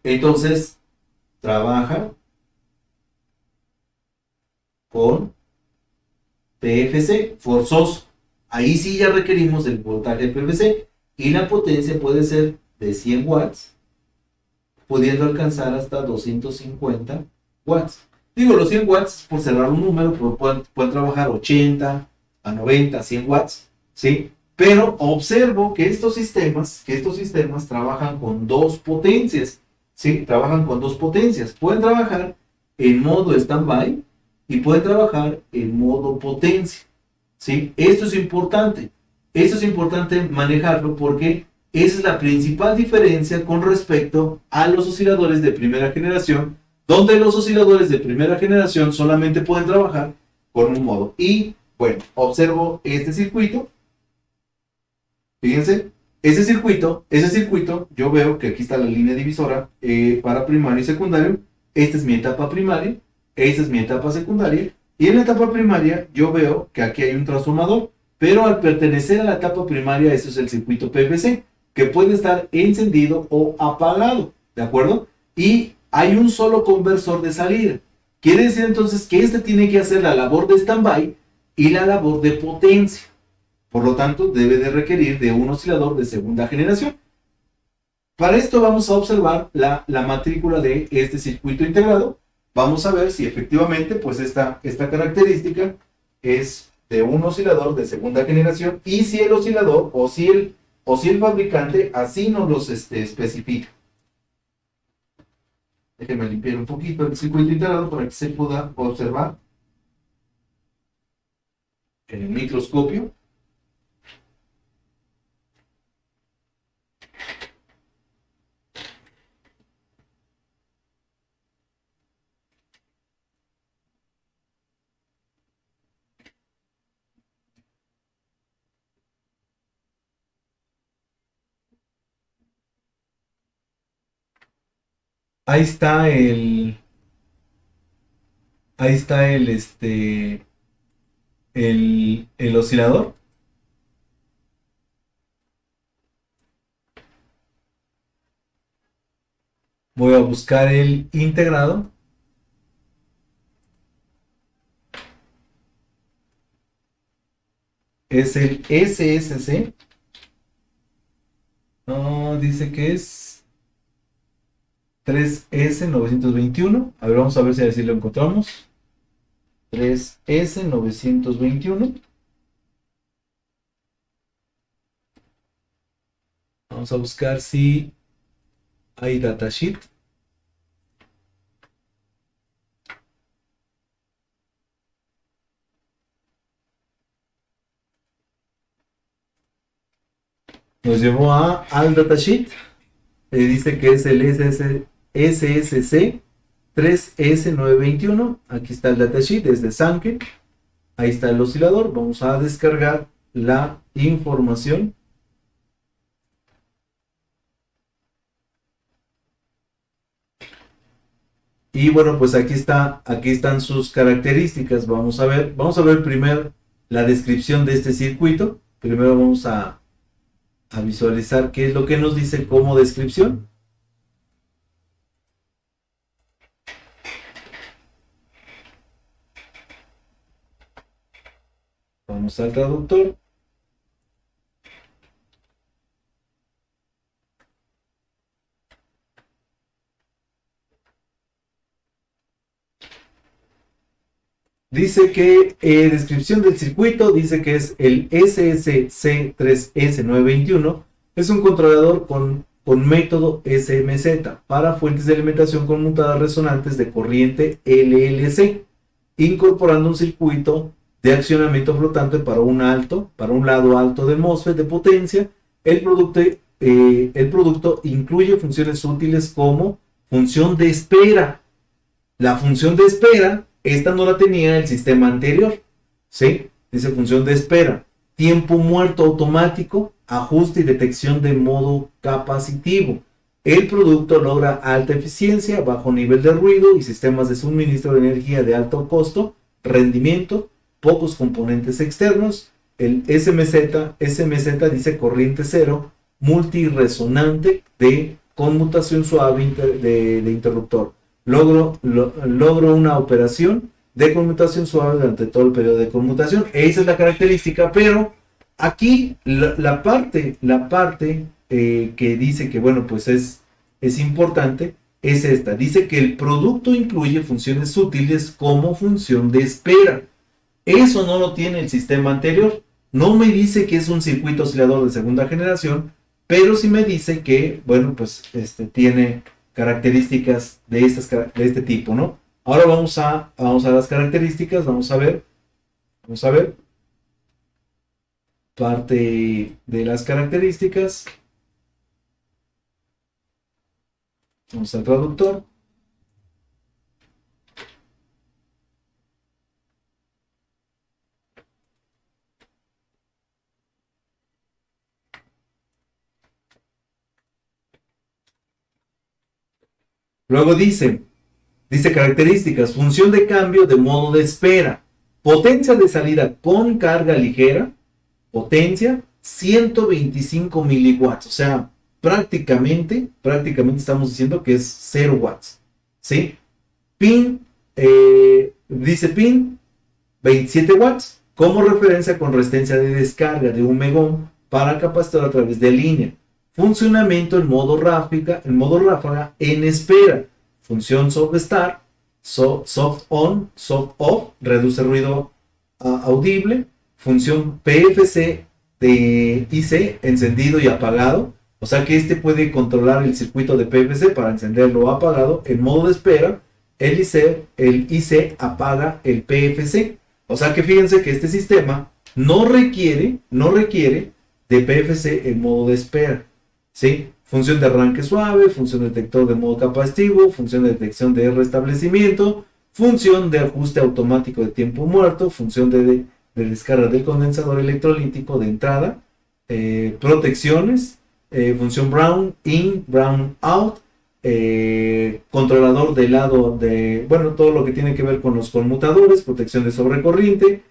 entonces trabaja con PFC forzoso. Ahí sí ya requerimos el voltaje de PFC y la potencia puede ser de 100 watts, pudiendo alcanzar hasta 250 watts. Digo, los 100 watts, por cerrar un número, pueden trabajar 80 a 90, 100 watts, ¿sí? Pero observo que estos sistemas trabajan con 2 potencias, ¿sí? Trabajan con 2 potencias. Pueden trabajar en modo stand-by y pueden trabajar en modo potencia, ¿sí? Esto es importante manejarlo porque esa es la principal diferencia con respecto a los osciladores de primera generación, donde los osciladores de primera generación solamente pueden trabajar con un modo. Y bueno, observo este circuito. Fíjense, ese circuito, yo veo que aquí está la línea divisora para primario y secundario. Esta es mi etapa primaria, esta es mi etapa secundaria. Y en la etapa primaria yo veo que aquí hay un transformador, pero al pertenecer a la etapa primaria, eso es el circuito PVC, que puede estar encendido o apagado, ¿de acuerdo? Y hay un solo conversor de salida. Quiere decir entonces que este tiene que hacer la labor de standby y la labor de potencia. Por lo tanto, debe de requerir de un oscilador de segunda generación. Para esto vamos a observar la matrícula de este circuito integrado. Vamos a ver si efectivamente pues esta característica es de un oscilador de segunda generación y si el oscilador o si el fabricante así nos los especifica. Déjenme limpiar un poquito el circuito integrado para que se pueda observar en el microscopio. Ahí está el oscilador. Voy a buscar el integrado. Es el SSC. No, dice que es 3S921. A ver, vamos a ver si así lo encontramos. 3S921. Vamos a buscar si hay datasheet. Nos llevó al datasheet. Dice que es el SSC 3S921. Aquí está el datasheet, es de Sanken. Ahí está el oscilador. Vamos a descargar la información. Y bueno, pues aquí están sus características. Vamos a ver primero la descripción de este circuito. Primero vamos a visualizar qué es lo que nos dice como descripción. Vamos al traductor. Dice que descripción del circuito, dice que es el SSC3S921, es un controlador con método SMZ para fuentes de alimentación conmutadas resonantes de corriente LLC, incorporando un circuito de accionamiento flotante para un lado alto de MOSFET de potencia. El producto incluye funciones útiles como función de espera. La función de espera, esta no la tenía el sistema anterior, ¿sí? Dice función de espera, tiempo muerto automático, ajuste y detección de modo capacitivo. El producto logra alta eficiencia, bajo nivel de ruido y sistemas de suministro de energía de alto costo, rendimiento, pocos componentes externos. El SMZ dice corriente cero, multiresonante de conmutación suave de interruptor. Logro una operación de conmutación suave durante todo el periodo de conmutación. Esa es la característica, pero aquí la parte que dice que, bueno, pues es importante, es esta. Dice que el producto incluye funciones útiles como función de espera. Eso no lo tiene el sistema anterior. No me dice que es un circuito oscilador de segunda generación, pero sí me dice que, bueno, pues tiene características de este tipo, ¿no? Ahora vamos a las características, vamos a ver parte de las características. Vamos al traductor. Luego dice características, función de cambio de modo de espera, potencia de salida con carga ligera, potencia 125 miliwatts, o sea, prácticamente estamos diciendo que es 0 watts, ¿sí? Pin, dice pin 27 watts, como referencia con resistencia de descarga de 1 megón para capacitor a través de línea. Funcionamiento en modo ráfaga en espera. Función soft start, soft on, soft off, reduce ruido audible. Función PFC de IC, encendido y apagado. O sea que este puede controlar el circuito de PFC para encenderlo o apagado. En modo de espera, el IC apaga el PFC. O sea que fíjense que este sistema no requiere de PFC en modo de espera, ¿sí? Función de arranque suave, función de detector de modo capacitivo, función de detección de restablecimiento, función de ajuste automático de tiempo muerto, función de descarga del condensador electrolítico de entrada, protecciones, función brown in, brown out, controlador de lado de, bueno, todo lo que tiene que ver con los conmutadores, protección de sobrecorriente,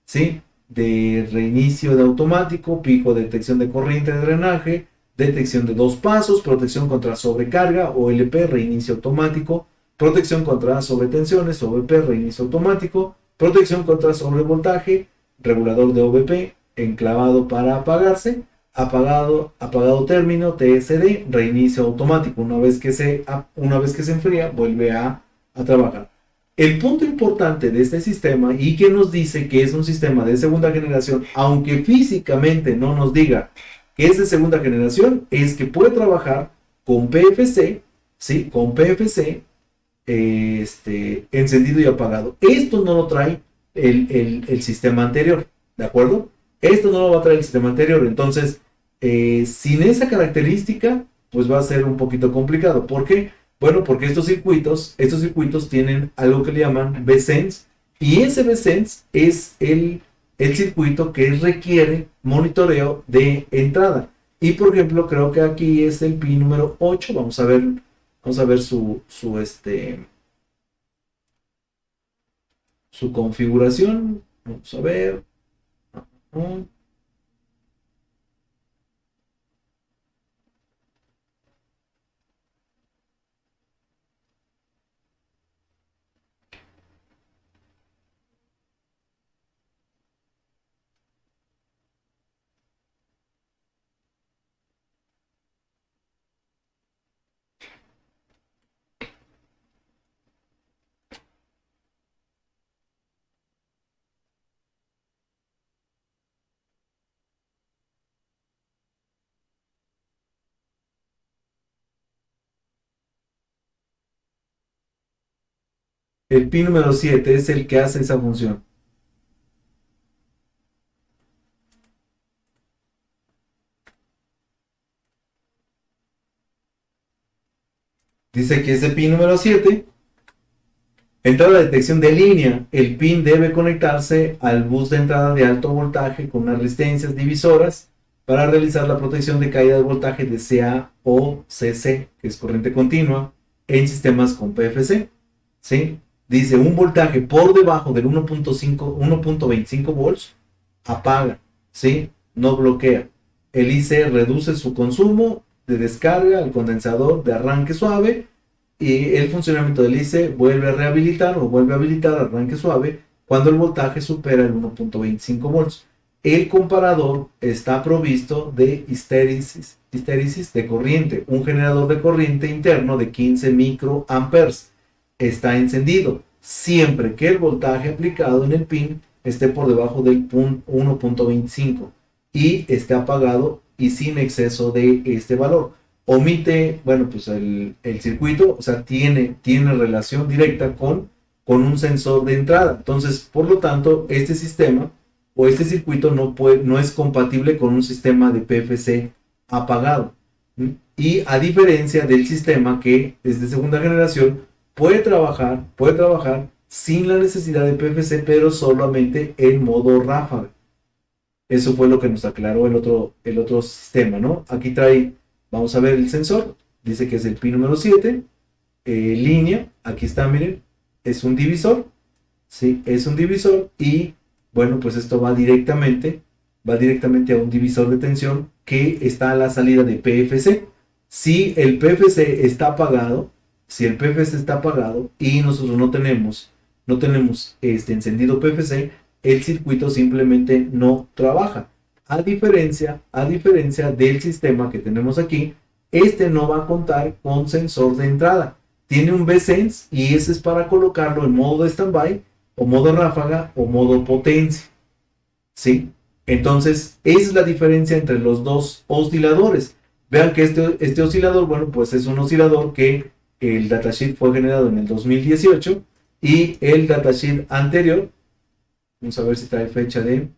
¿sí? De reinicio de automático, pico de detección de corriente de drenaje, detección de 2 pasos, protección contra sobrecarga, OLP, reinicio automático, protección contra sobretensiones, OVP, reinicio automático, protección contra sobrevoltaje, regulador de OVP, enclavado para apagarse, apagado término, TSD, reinicio automático. Una vez que se enfría, vuelve a trabajar. El punto importante de este sistema, y que nos dice que es un sistema de segunda generación, aunque físicamente no nos diga que es de segunda generación, es que puede trabajar con PFC, ¿sí? Con PFC, encendido y apagado. Esto no lo trae el sistema anterior, ¿de acuerdo? Esto no lo va a traer el sistema anterior. Entonces, sin esa característica, pues va a ser un poquito complicado. ¿Por qué? Bueno, porque estos circuitos tienen algo que le llaman V-Sense, y ese V-Sense es el circuito que requiere monitoreo de entrada. Y por ejemplo, creo que aquí es el pin número 8. Vamos a ver su configuración. Vamos a ver. El pin número 7 es el que hace esa función. Dice que ese pin número 7 entrada de detección de línea. El pin debe conectarse al bus de entrada de alto voltaje con unas resistencias divisoras para realizar la protección de caída de voltaje de CA o CC, que es corriente continua, en sistemas con PFC. ¿Sí? Dice, un voltaje por debajo del 1.25 volts apaga, ¿sí? No bloquea. El IC reduce su consumo de descarga al condensador de arranque suave, y el funcionamiento del IC vuelve a rehabilitar o vuelve a habilitar arranque suave cuando el voltaje supera el 1.25 volts. El comparador está provisto de histéresis de corriente, un generador de corriente interno de 15 microamperes. Está encendido siempre que el voltaje aplicado en el pin esté por debajo del 1.25 y esté apagado y sin exceso de este valor. Omite, bueno, pues el circuito, o sea, tiene relación directa con un sensor de entrada. Entonces, por lo tanto, este sistema o este circuito no es compatible con un sistema de PFC apagado. Y a diferencia del sistema que es de segunda generación, puede trabajar sin la necesidad de PFC, pero solamente en modo ráfaga. Eso fue lo que nos aclaró el otro sistema, ¿no? Aquí trae, vamos a ver el sensor, dice que es el pin número 7, línea, aquí está, miren, es un divisor, ¿sí? Es un divisor y bueno, pues esto va directamente a un divisor de tensión que está a la salida de PFC. Si el PFC está apagado, si el PFC está apagado y nosotros no tenemos encendido PFC, el circuito simplemente no trabaja. A diferencia del sistema que tenemos aquí, este no va a contar con sensor de entrada. Tiene un V-Sense y ese es para colocarlo en modo de standby o modo ráfaga o modo potencia. ¿Sí? Entonces, esa es la diferencia entre los dos osciladores. Vean que este oscilador, bueno, pues es un oscilador que el datasheet fue generado en el 2018 y el datasheet anterior, vamos a ver si trae fecha de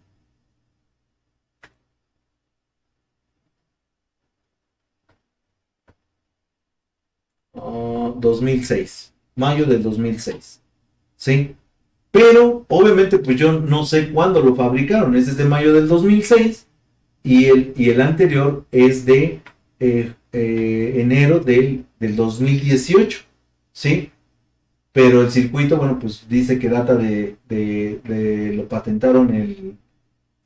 2006, mayo del 2006. ¿Sí? Pero obviamente pues yo no sé cuándo lo fabricaron, ese es de mayo del 2006 y el anterior es de enero del 2018, ¿sí? Pero el circuito, bueno, pues dice que data lo patentaron en el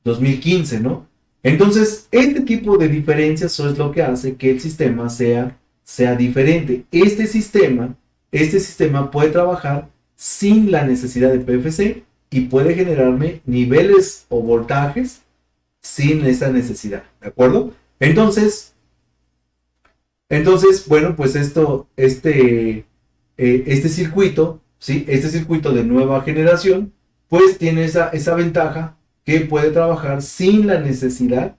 2015, ¿no? Entonces, este tipo de diferencias es lo que hace que el sistema sea diferente. Este sistema puede trabajar sin la necesidad de PFC y puede generarme niveles o voltajes sin esa necesidad, ¿de acuerdo? Entonces, bueno, pues este circuito, ¿sí? Este circuito de nueva generación, pues tiene esa ventaja que puede trabajar sin la necesidad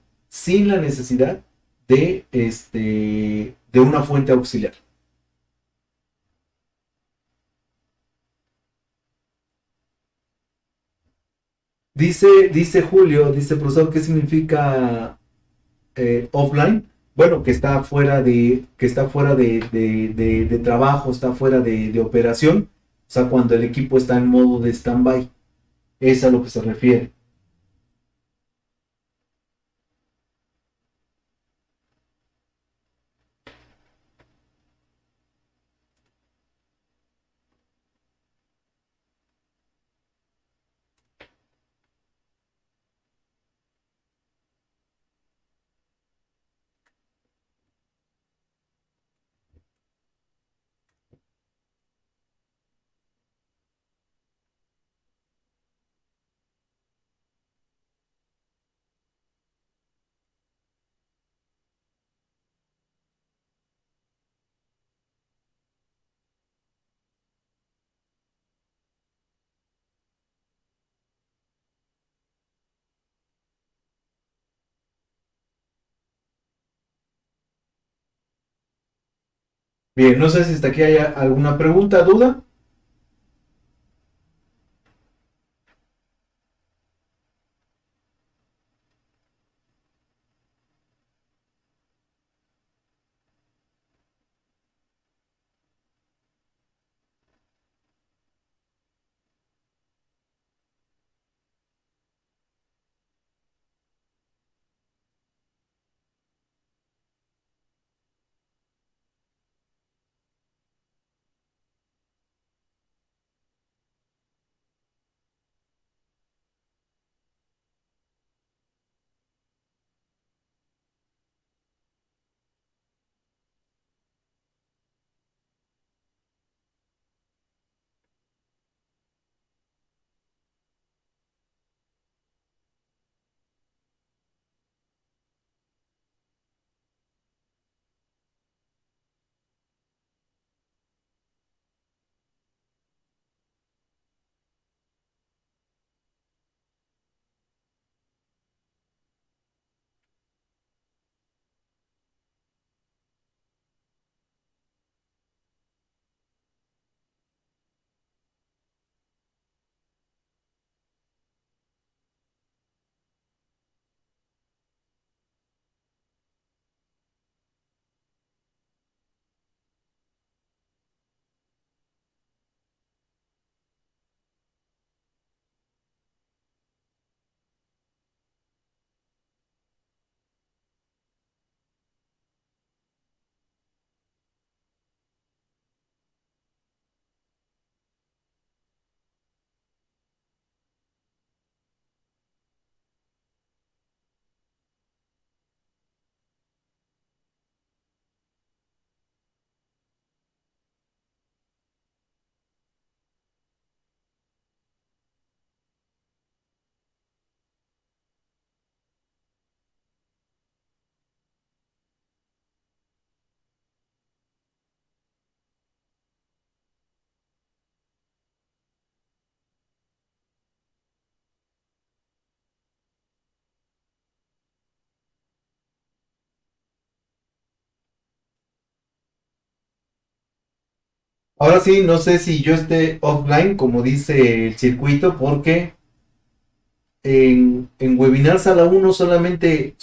de una fuente auxiliar. Dice Julio, dice profesor, ¿qué significa offline? Bueno, que está fuera de trabajo, está fuera de operación, o sea, cuando el equipo está en modo de stand-by, es a lo que se refiere. Bien, no sé si hasta aquí hay alguna pregunta, duda. Ahora sí, no sé si yo esté offline, como dice el circuito, porque en Webinar Sala uno solamente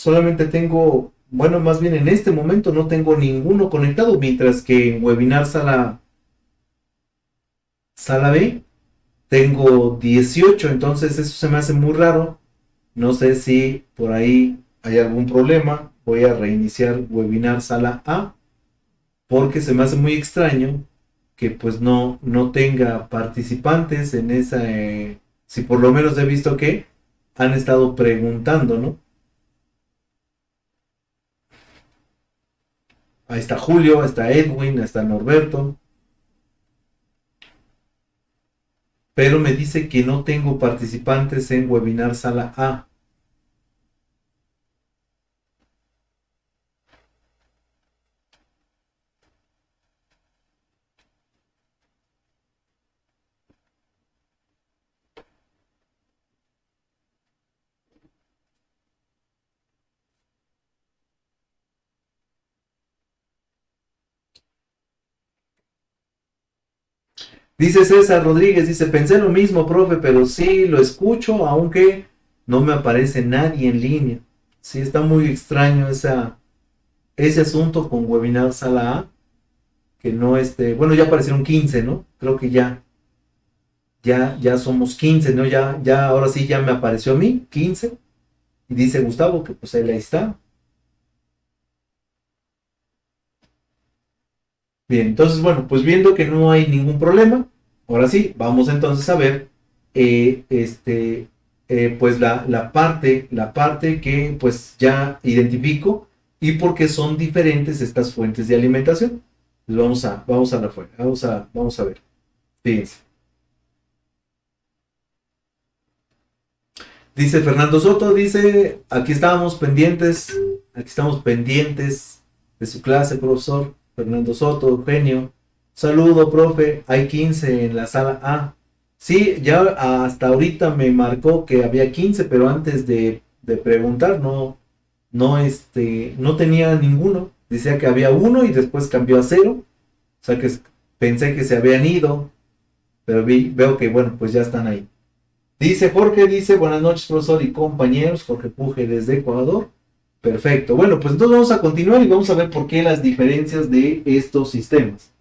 tengo, bueno, más bien en este momento no tengo ninguno conectado, mientras que en Webinar Sala B tengo 18, entonces eso se me hace muy raro. No sé si por ahí hay algún problema. Voy a reiniciar Webinar Sala A porque se me hace muy extraño que pues no tenga participantes en esa, si por lo menos he visto que han estado preguntando, ¿no? Ahí está Julio, está Edwin, está Norberto, pero me dice que no tengo participantes en Webinar Sala A. Dice César Rodríguez, dice, pensé lo mismo, profe, pero sí lo escucho, aunque no me aparece nadie en línea. Sí, está muy extraño ese asunto con Webinar Sala A, que no bueno, ya aparecieron 15, ¿no? Creo que ya somos 15, ¿no? Ya, ahora sí ya me apareció a mí, 15, y dice Gustavo que pues él ahí está. Bien, entonces, bueno, pues viendo que no hay ningún problema, ahora sí, vamos entonces a ver, eh, este, pues la parte que pues ya identifico y por qué son diferentes estas fuentes de alimentación. Pues vamos a la fuente, vamos a ver. Fíjense. Dice Fernando Soto, dice, aquí estamos pendientes de su clase, profesor. Fernando Soto, Eugenio. Saludo, profe. Hay 15 en la sala A. Sí, ya hasta ahorita me marcó que había 15, pero antes de preguntar no tenía ninguno. Decía que había uno y después cambió a cero. O sea que pensé que se habían ido, pero veo que bueno, pues ya están ahí. Dice Jorge, dice, buenas noches, profesor y compañeros. Jorge Puje desde Ecuador. Perfecto. Bueno, pues entonces vamos a continuar y vamos a ver por qué las diferencias de estos sistemas.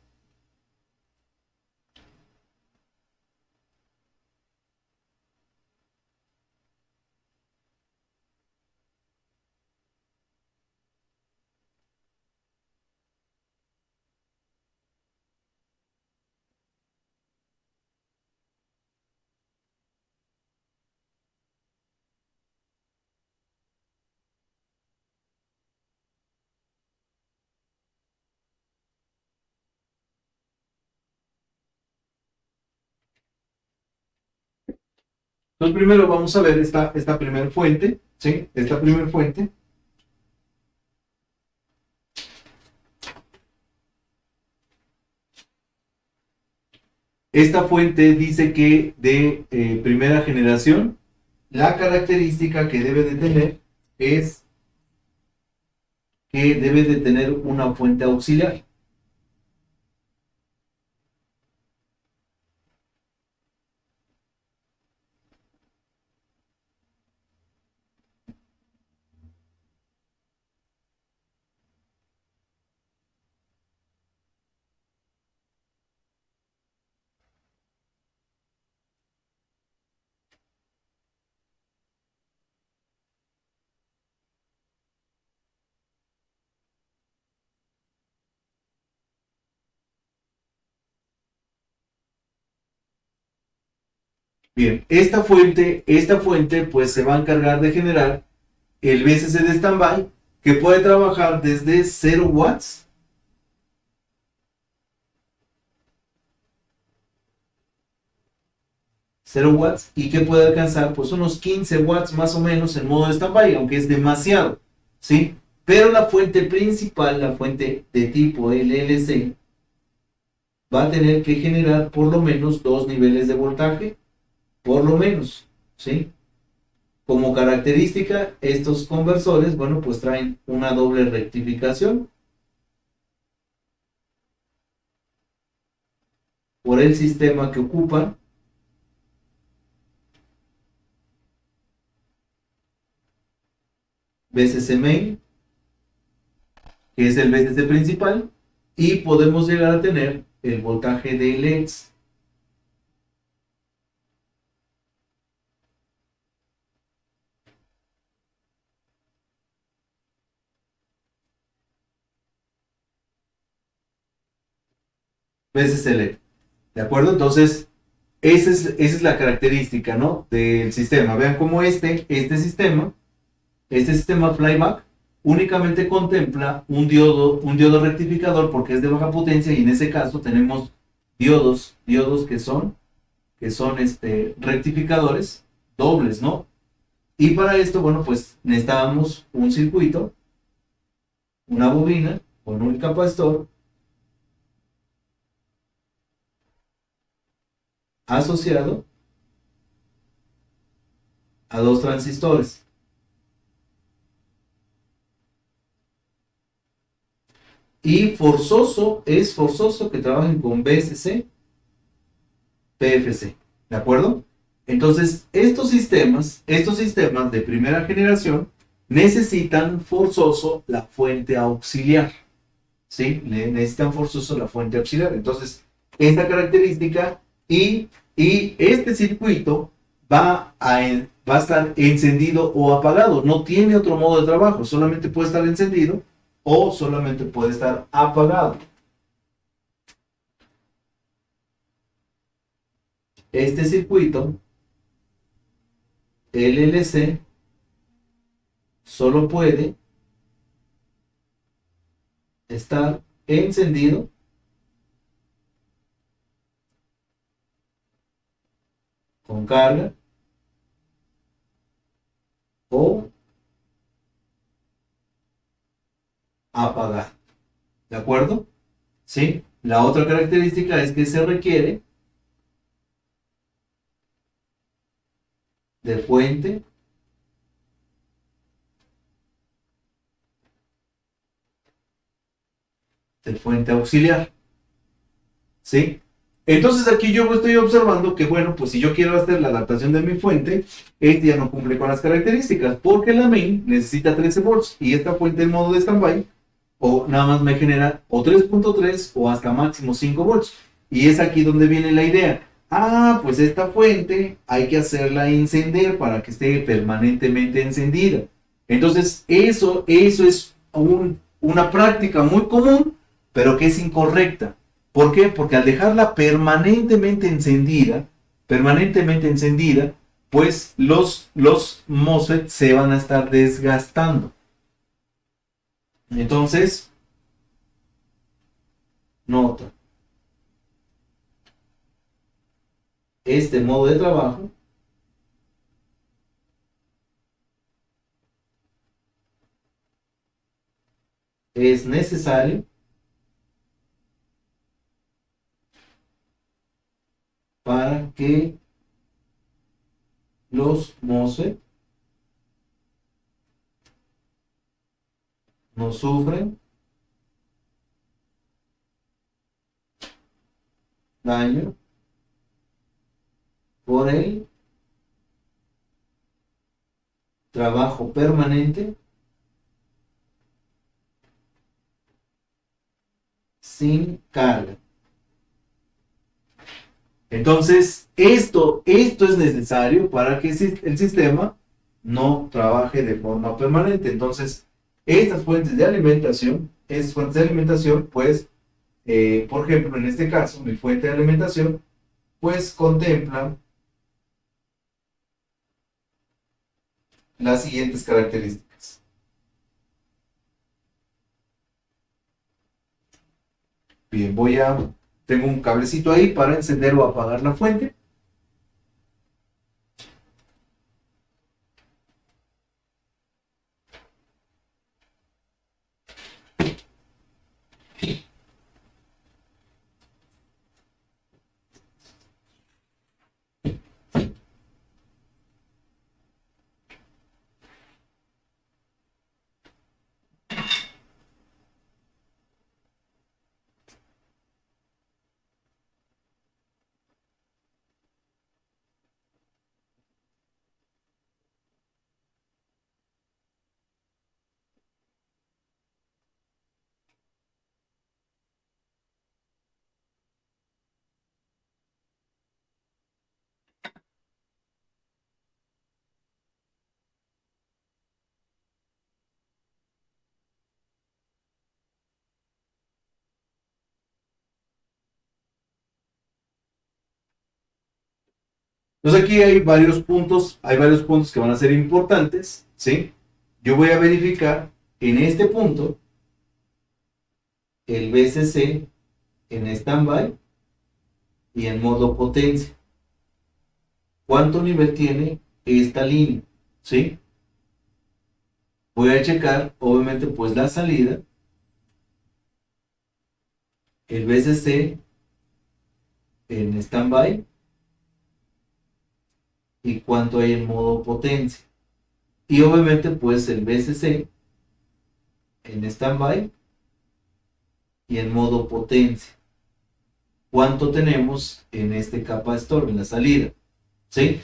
Entonces primero vamos a ver esta primera fuente, ¿sí? Esta primera fuente. Esta fuente dice que de primera generación, la característica que debe de tener es que debe de tener una fuente auxiliar. Bien, esta fuente pues se va a encargar de generar el VCC de standby que puede trabajar desde 0 watts, 0 watts y que puede alcanzar pues unos 15 watts más o menos en modo de standby, aunque es demasiado, ¿sí? Pero la fuente principal, la fuente de tipo LLC, va a tener que generar por lo menos 2 niveles de voltaje, por lo menos, ¿sí? Como característica, estos conversores, bueno, pues traen una doble rectificación. por el sistema que ocupan. VCC main, que es el VCC principal, y podemos llegar a tener el voltaje de LEDs. VCC LED, ¿de acuerdo? Entonces, esa es la característica, ¿no? Del sistema. Vean cómo este sistema flyback únicamente contempla un diodo rectificador porque es de baja potencia y en ese caso tenemos diodos que son rectificadores dobles, ¿no? Y para esto, bueno, pues necesitábamos un circuito, una bobina con un capacitor asociado a dos transistores. Y es forzoso que trabajen con VCC, PFC, ¿de acuerdo? Entonces, estos sistemas de primera generación necesitan forzoso la fuente auxiliar, ¿sí? Necesitan forzoso la fuente auxiliar. Entonces, esta característica y este circuito va a estar encendido o apagado. No tiene otro modo de trabajo, solamente puede estar encendido o solamente puede estar apagado. Este circuito LLC solo puede estar encendido con carga o apagado. ¿De acuerdo? ¿Sí? La otra característica es que se requiere de fuente auxiliar. ¿Sí? Entonces aquí yo estoy observando que, bueno, pues si yo quiero hacer la adaptación de mi fuente, este ya no cumple con las características, porque la main necesita 13 volts y esta fuente en modo de standby o nada más me genera o 3.3 o hasta máximo 5 volts. Y es aquí donde viene la idea. Ah, pues esta fuente hay que hacerla encender para que esté permanentemente encendida. Entonces, eso es una práctica muy común, pero que es incorrecta. ¿Por qué? Porque al dejarla permanentemente encendida, pues los MOSFET se van a estar desgastando. Entonces, nota, este modo de trabajo es necesario para que los MOSFET no sufren daño por el trabajo permanente sin carga. Entonces, esto es necesario para que el sistema no trabaje de forma permanente. Entonces, esas fuentes de alimentación, pues, por ejemplo, en este caso, mi fuente de alimentación, pues contempla las siguientes características. Bien, tengo un cablecito ahí para encender o apagar la fuente. Entonces aquí hay varios puntos que van a ser importantes, ¿sí? Yo voy a verificar en este punto el VCC en standby y en modo potencia. ¿Cuánto nivel tiene esta línea? ¿Sí? Voy a checar, obviamente, pues la salida, el VCC en standby y cuánto hay en modo potencia. Y obviamente, pues el VCC en standby y en modo potencia. ¿Cuánto tenemos en este capacitor, en la salida? ¿Sí?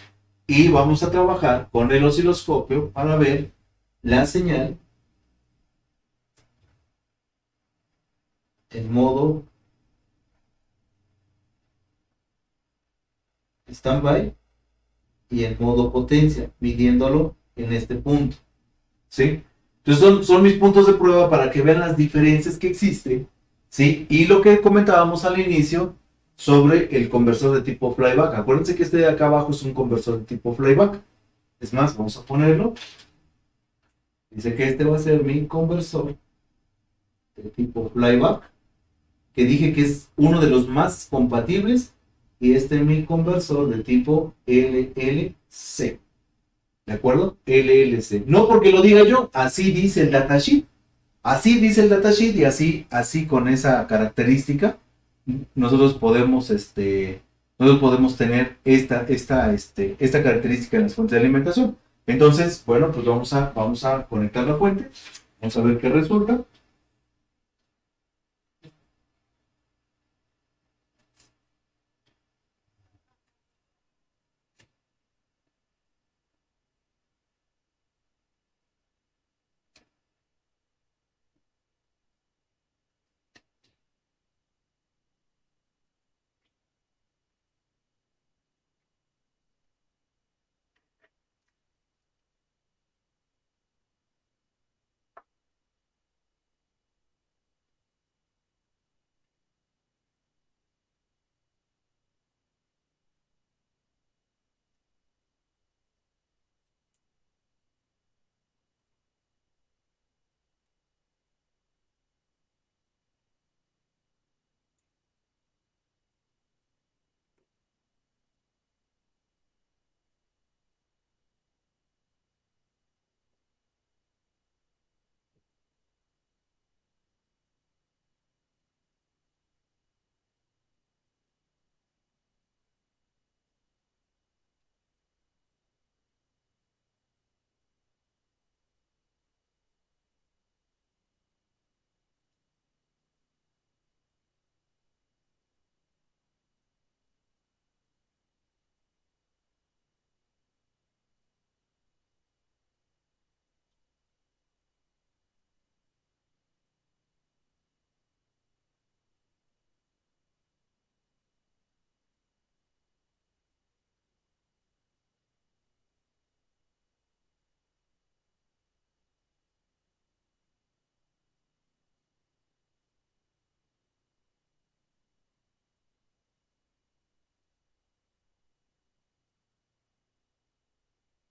Y vamos a trabajar con el osciloscopio para ver la señal en modo standby y en modo potencia, midiéndolo en este punto. ¿Sí? Entonces son mis puntos de prueba para que vean las diferencias que existen. ¿Sí? Y lo que comentábamos al inicio sobre el conversor de tipo flyback. Acuérdense que este de acá abajo es un conversor de tipo flyback. Es más, vamos a ponerlo. Dice que este va a ser mi conversor de tipo flyback, que dije que es uno de los más compatibles, y este es mi conversor de tipo LLC. ¿De acuerdo? LLC. No porque lo diga yo, así dice el datasheet. Así dice el datasheet y así con esa característica nosotros podemos tener esta característica en las fuentes de alimentación. Entonces, bueno, pues vamos a conectar la fuente. Vamos a ver qué resulta.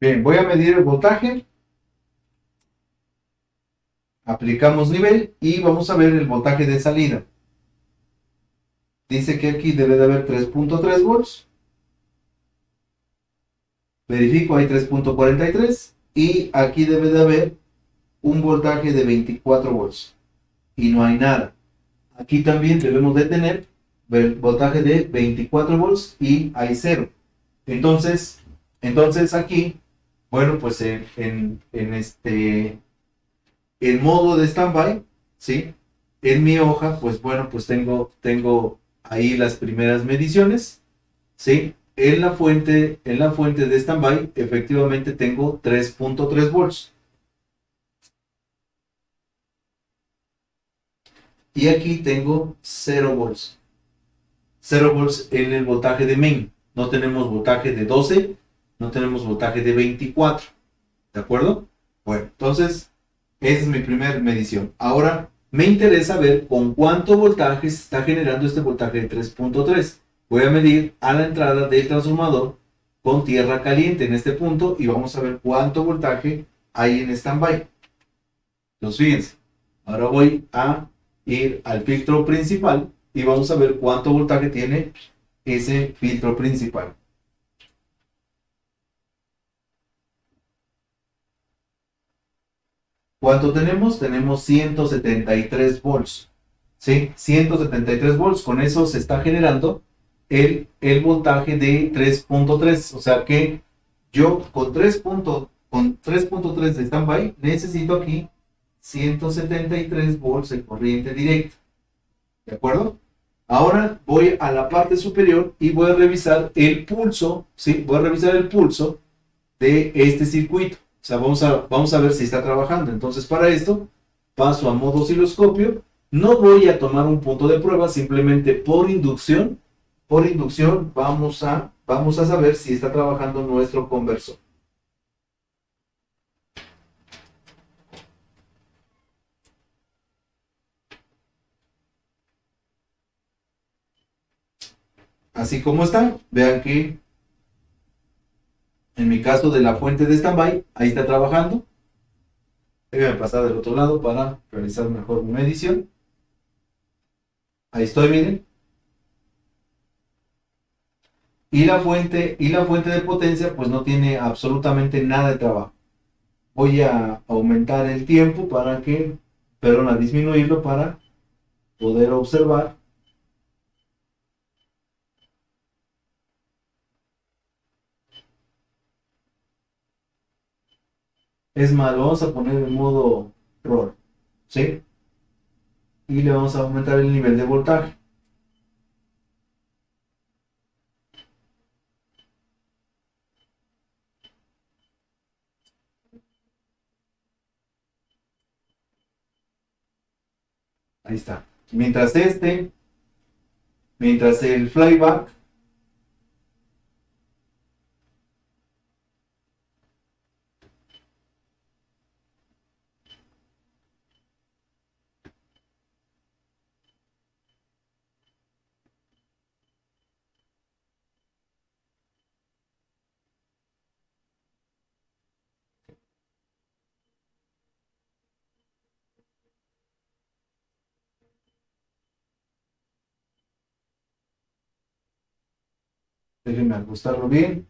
Bien, voy a medir el voltaje, aplicamos nivel y vamos a ver el voltaje de salida. Dice que aquí debe de haber 3.3 volts. Verifico, hay 3.43 y aquí debe de haber un voltaje de 24 volts y no hay nada. Aquí también debemos de tener el voltaje de 24 volts y hay cero. Entonces aquí, bueno, pues en modo de standby, ¿sí? En mi hoja, pues bueno, pues tengo ahí las primeras mediciones, ¿sí? En la fuente de standby, efectivamente tengo 3.3 volts. Y aquí tengo 0 volts. 0 volts en el voltaje de main. No tenemos voltaje de 12, no tenemos voltaje de 24. ¿De acuerdo? Bueno, entonces, esa es mi primera medición. Ahora, me interesa ver con cuánto voltaje se está generando este voltaje de 3.3. Voy a medir a la entrada del transformador con tierra caliente en este punto y vamos a ver cuánto voltaje hay en standby. Entonces fíjense, ahora voy a ir al filtro principal y vamos a ver cuánto voltaje tiene ese filtro principal. ¿Cuánto tenemos? Tenemos 173 volts. ¿Sí? 173 volts. Con eso se está generando el voltaje de 3.3. O sea que yo con 3.3 de standby necesito aquí 173 volts de corriente directa. ¿De acuerdo? Ahora voy a la parte superior y voy a revisar el pulso. ¿Sí? Voy a revisar el pulso de este circuito. O sea, vamos a ver si está trabajando. Entonces, para esto, paso a modo osciloscopio. No voy a tomar un punto de prueba, simplemente por inducción vamos a saber si está trabajando nuestro conversor. Así como está, vean que en mi caso de la fuente de standby, ahí está trabajando. Déjenme pasar del otro lado para realizar mejor mi medición. Ahí estoy, miren. Y la fuente de potencia pues no tiene absolutamente nada de trabajo. Voy a aumentar el tiempo perdón, a disminuirlo para poder observar. Es más, lo vamos a poner en modo RAW, ¿sí? Y le vamos a aumentar el nivel de voltaje. Ahí está. Mientras el flyback, déjenme ajustarlo bien.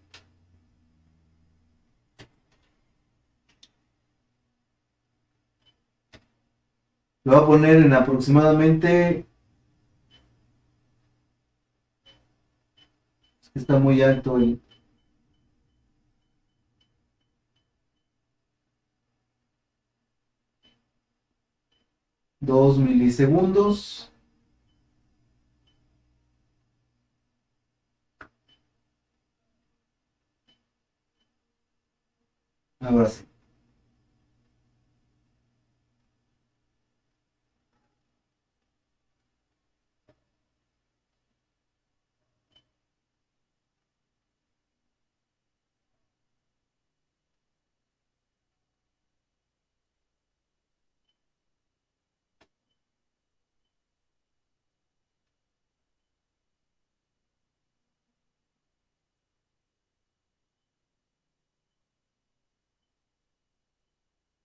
Lo voy a poner en aproximadamente, está muy alto el 2 milisegundos. Ahora sí.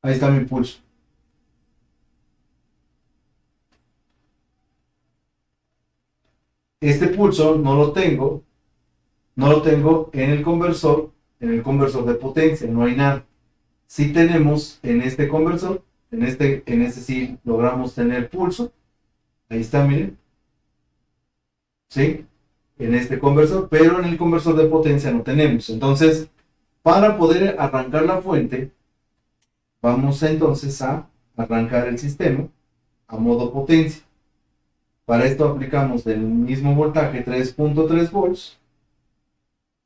Ahí está mi pulso. Este pulso no lo tengo en el conversor de potencia, no hay nada. Sí tenemos en este conversor, en este sí logramos tener pulso. Ahí está, miren. ¿Sí? En este conversor, pero en el conversor de potencia no tenemos. Entonces, para poder arrancar la fuente, vamos entonces a arrancar el sistema a modo potencia. Para esto aplicamos del mismo voltaje 3.3 volts,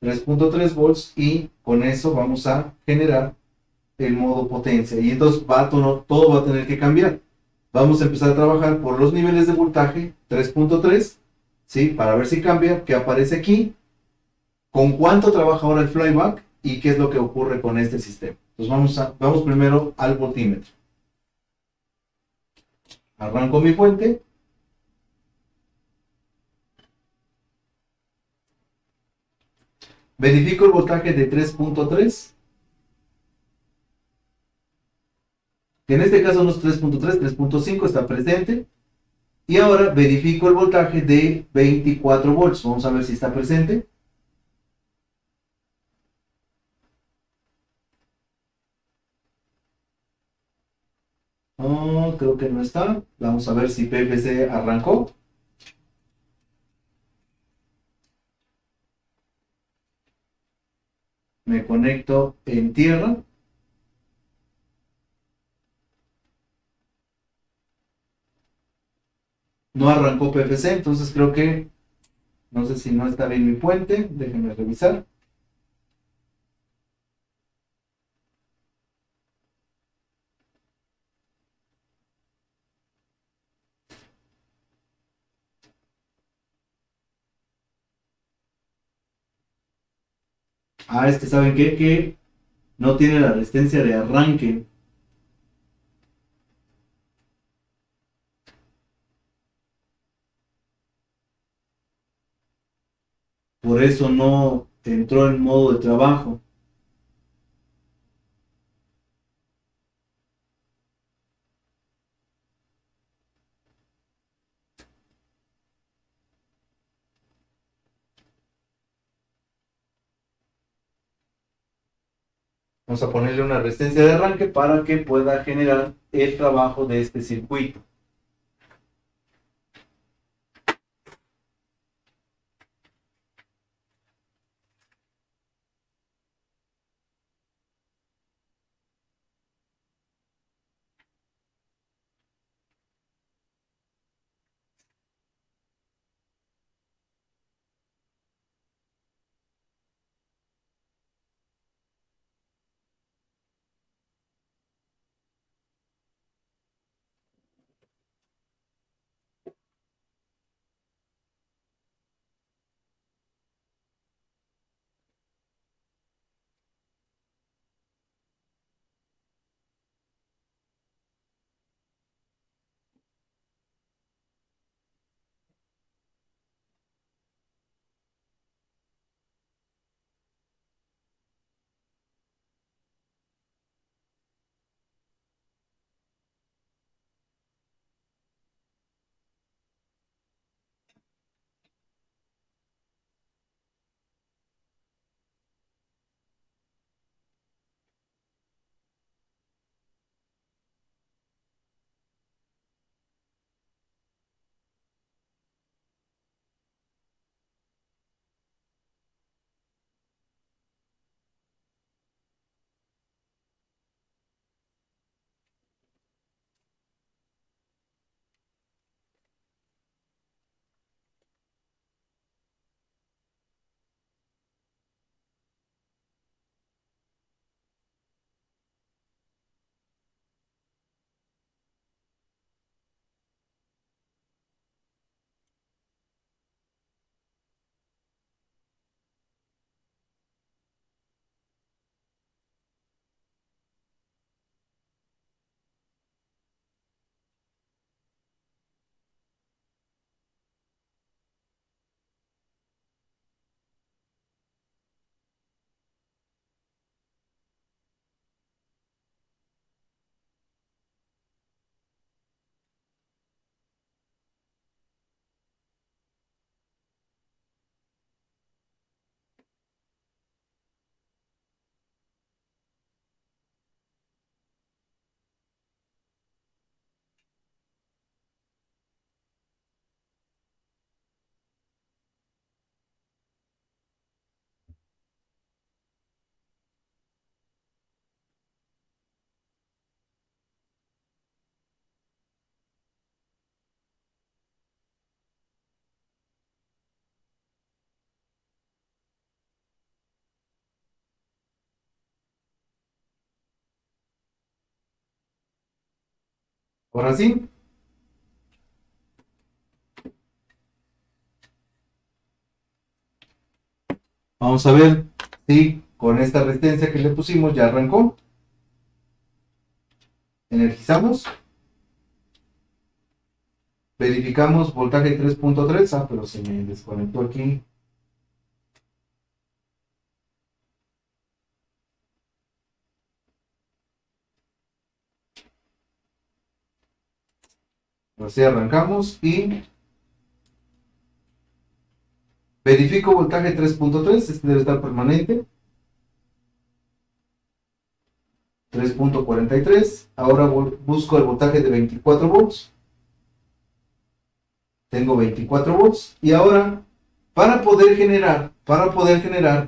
3.3 volts y con eso vamos a generar el modo potencia. Y entonces todo va a tener que cambiar. Vamos a empezar a trabajar por los niveles de voltaje 3.3, ¿sí? Para ver si cambia, qué aparece aquí, con cuánto trabaja ahora el flyback y qué es lo que ocurre con este sistema. Entonces vamos primero al voltímetro. Arranco mi fuente. Verifico el voltaje de 3.3. Que en este caso no es 3.3, 3.5 está presente. Y ahora verifico el voltaje de 24 volts. Vamos a ver si está presente. Oh, creo que no está. Vamos a ver si PFC arrancó. Me conecto en tierra. No arrancó PFC, entonces creo que no sé si no está bien mi puente. Déjenme revisar. Ah, es que ¿saben qué? Que no tiene la resistencia de arranque. Por eso no entró en modo de trabajo. Vamos a ponerle una resistencia de arranque para que pueda generar el trabajo de este circuito. Ahora sí, vamos a ver si con esta resistencia que le pusimos ya arrancó. Energizamos. Verificamos voltaje 3.3. Ah, pero se me desconectó aquí Así arrancamos y verifico voltaje 3.3, este debe estar permanente. 3.43, ahora busco el voltaje de 24 volts. Tengo 24 volts y ahora para poder generar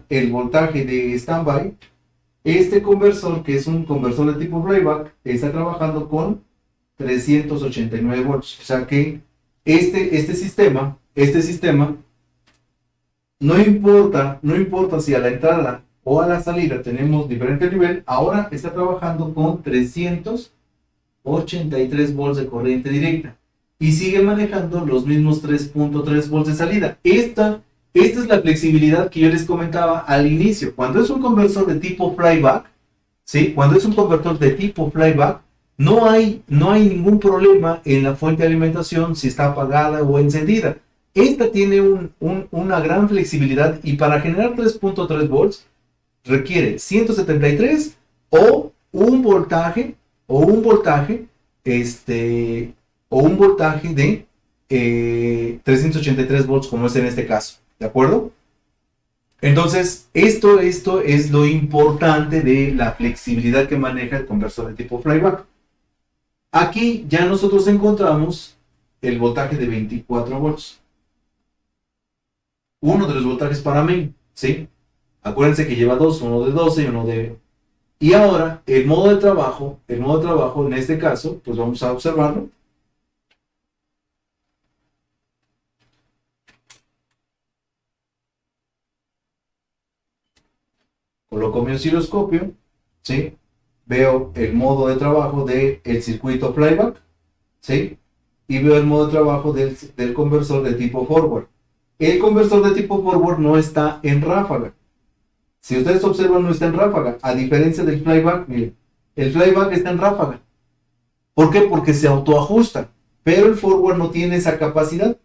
el voltaje de standby, este conversor, que es un conversor de tipo playback, está trabajando con 389 volts. O sea que este sistema, no importa si a la entrada o a la salida tenemos diferente nivel, ahora está trabajando con 383 volts de corriente directa y sigue manejando los mismos 3.3 volts de salida. Esta es la flexibilidad que yo les comentaba al inicio. Cuando es un conversor de tipo flyback, ¿sí? Cuando es un convertor de tipo flyback, no hay ningún problema en la fuente de alimentación si está apagada o encendida. Esta tiene una gran flexibilidad y para generar 3.3 volts requiere 173 o un voltaje de 383 volts, como es en este caso, ¿de acuerdo? Entonces, esto es lo importante de la flexibilidad que maneja el conversor de tipo flyback. Aquí ya nosotros encontramos el voltaje de 24 volts. Uno de los voltajes para main, ¿sí? Acuérdense que lleva dos, uno de 12 y uno de... Y ahora, el modo de trabajo en este caso, pues vamos a observarlo. Coloco mi osciloscopio, ¿sí? Veo el modo de trabajo del circuito flyback, ¿sí? Y veo el modo de trabajo del conversor de tipo forward. El conversor de tipo forward no está en ráfaga. Si ustedes observan, no está en ráfaga, a diferencia del flyback. Miren, el flyback está en ráfaga. ¿Por qué? Porque se autoajusta, pero el forward no tiene esa capacidad.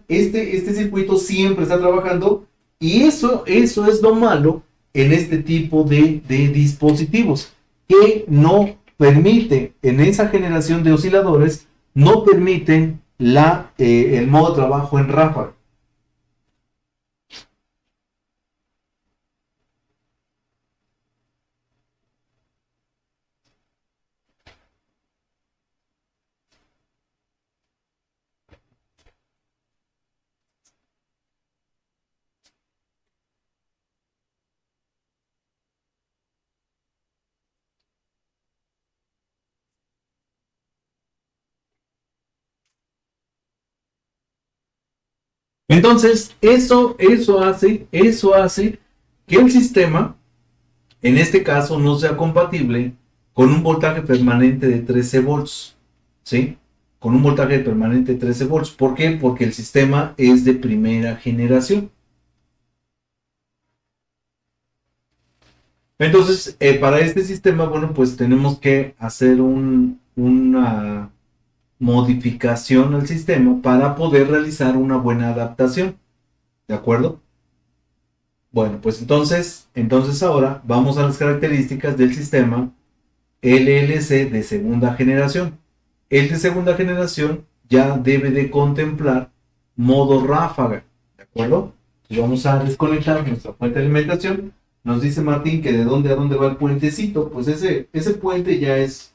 Este circuito siempre está trabajando y eso es lo malo en este tipo de dispositivos, que no permite, en esa generación de osciladores, no permiten el modo de trabajo en ráfaga. Entonces, eso hace que el sistema, en este caso, no sea compatible con un voltaje permanente de 13 volts, ¿sí? Con un voltaje permanente de 13 volts. ¿Por qué? Porque el sistema es de primera generación. Entonces, para este sistema, bueno, pues tenemos que hacer una modificación al sistema para poder realizar una buena adaptación. ¿De acuerdo? Bueno, pues entonces ahora vamos a las características del sistema LLC de segunda generación. El de segunda generación ya debe de contemplar modo ráfaga, ¿de acuerdo? Entonces vamos a desconectar nuestra fuente de alimentación. Nos dice Martín que de dónde a dónde va el puentecito. Pues ese puente ya es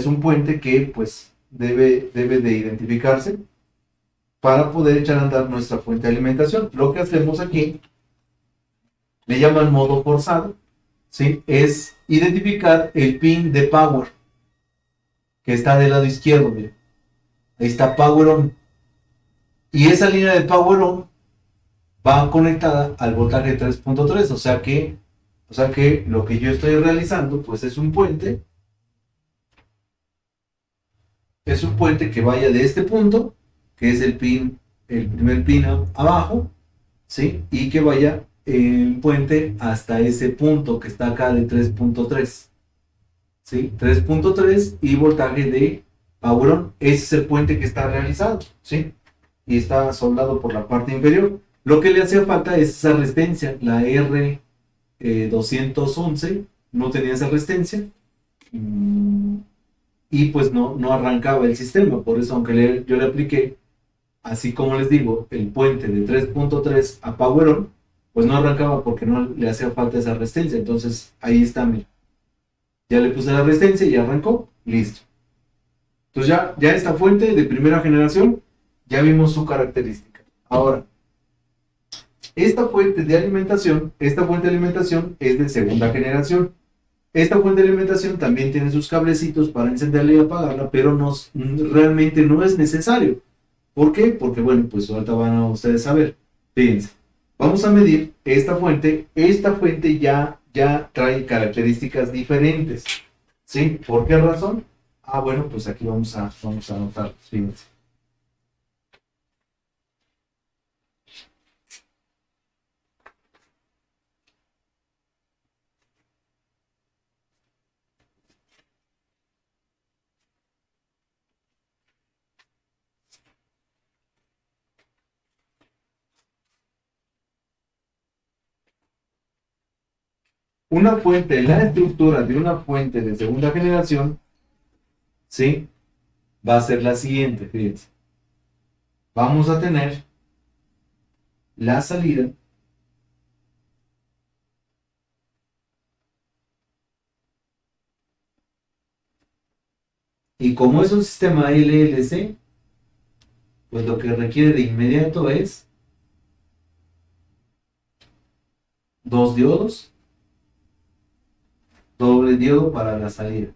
un puente que pues debe de identificarse para poder echar a andar nuestra fuente de alimentación. Lo que hacemos aquí le llaman modo forzado, ¿sí? Es identificar el pin de power que está del lado izquierdo, miren. Ahí está power on. Y esa línea de power on va conectada al voltaje 3.3, o sea que lo que yo estoy realizando pues es un puente que vaya de este punto, que es el primer pin abajo, ¿sí? Y que vaya el puente hasta ese punto que está acá de 3.3, ¿sí? 3.3 y voltaje de power on. Ese es el puente que está realizado, ¿sí? Y está soldado por la parte inferior. Lo que le hacía falta es esa resistencia, la R211 no tenía esa resistencia. y pues no arrancaba el sistema. Por eso, aunque yo le apliqué, así como les digo, el puente de 3.3 a Power On, pues no arrancaba porque no le hacía falta esa resistencia. Entonces ahí está, mira. Ya le puse la resistencia y arrancó, listo. Entonces ya esta fuente de primera generación, ya vimos su característica. Ahora, esta fuente de alimentación es de segunda generación. Esta fuente de alimentación también tiene sus cablecitos para encenderla y apagarla, pero realmente no es necesario. ¿Por qué? Porque, bueno, pues ahorita van a ustedes a ver. Fíjense, vamos a medir esta fuente. Esta fuente ya trae características diferentes. ¿Sí? ¿Por qué razón? Ah, bueno, pues aquí vamos a anotar. Fíjense. Una fuente, la estructura de una fuente de segunda generación, ¿sí? Va a ser la siguiente, fíjense. Vamos a tener la salida y como es un sistema LLC, pues lo que requiere de inmediato es dos diodos, doble diodo para la salida,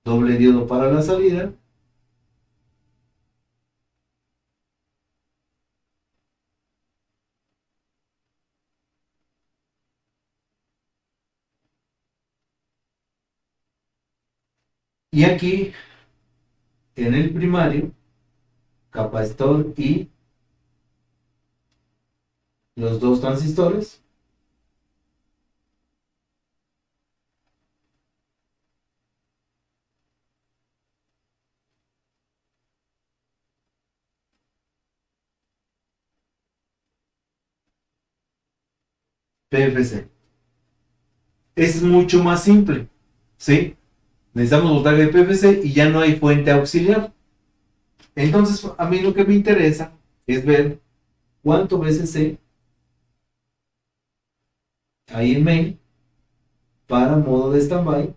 doble diodo para la salida y aquí en el primario capacitor y los dos transistores PFC. Es mucho más simple, ¿sí? Necesitamos voltaje de PFC y ya no hay fuente auxiliar. Entonces, a mí lo que me interesa es ver cuánto VCC hay en main para modo de standby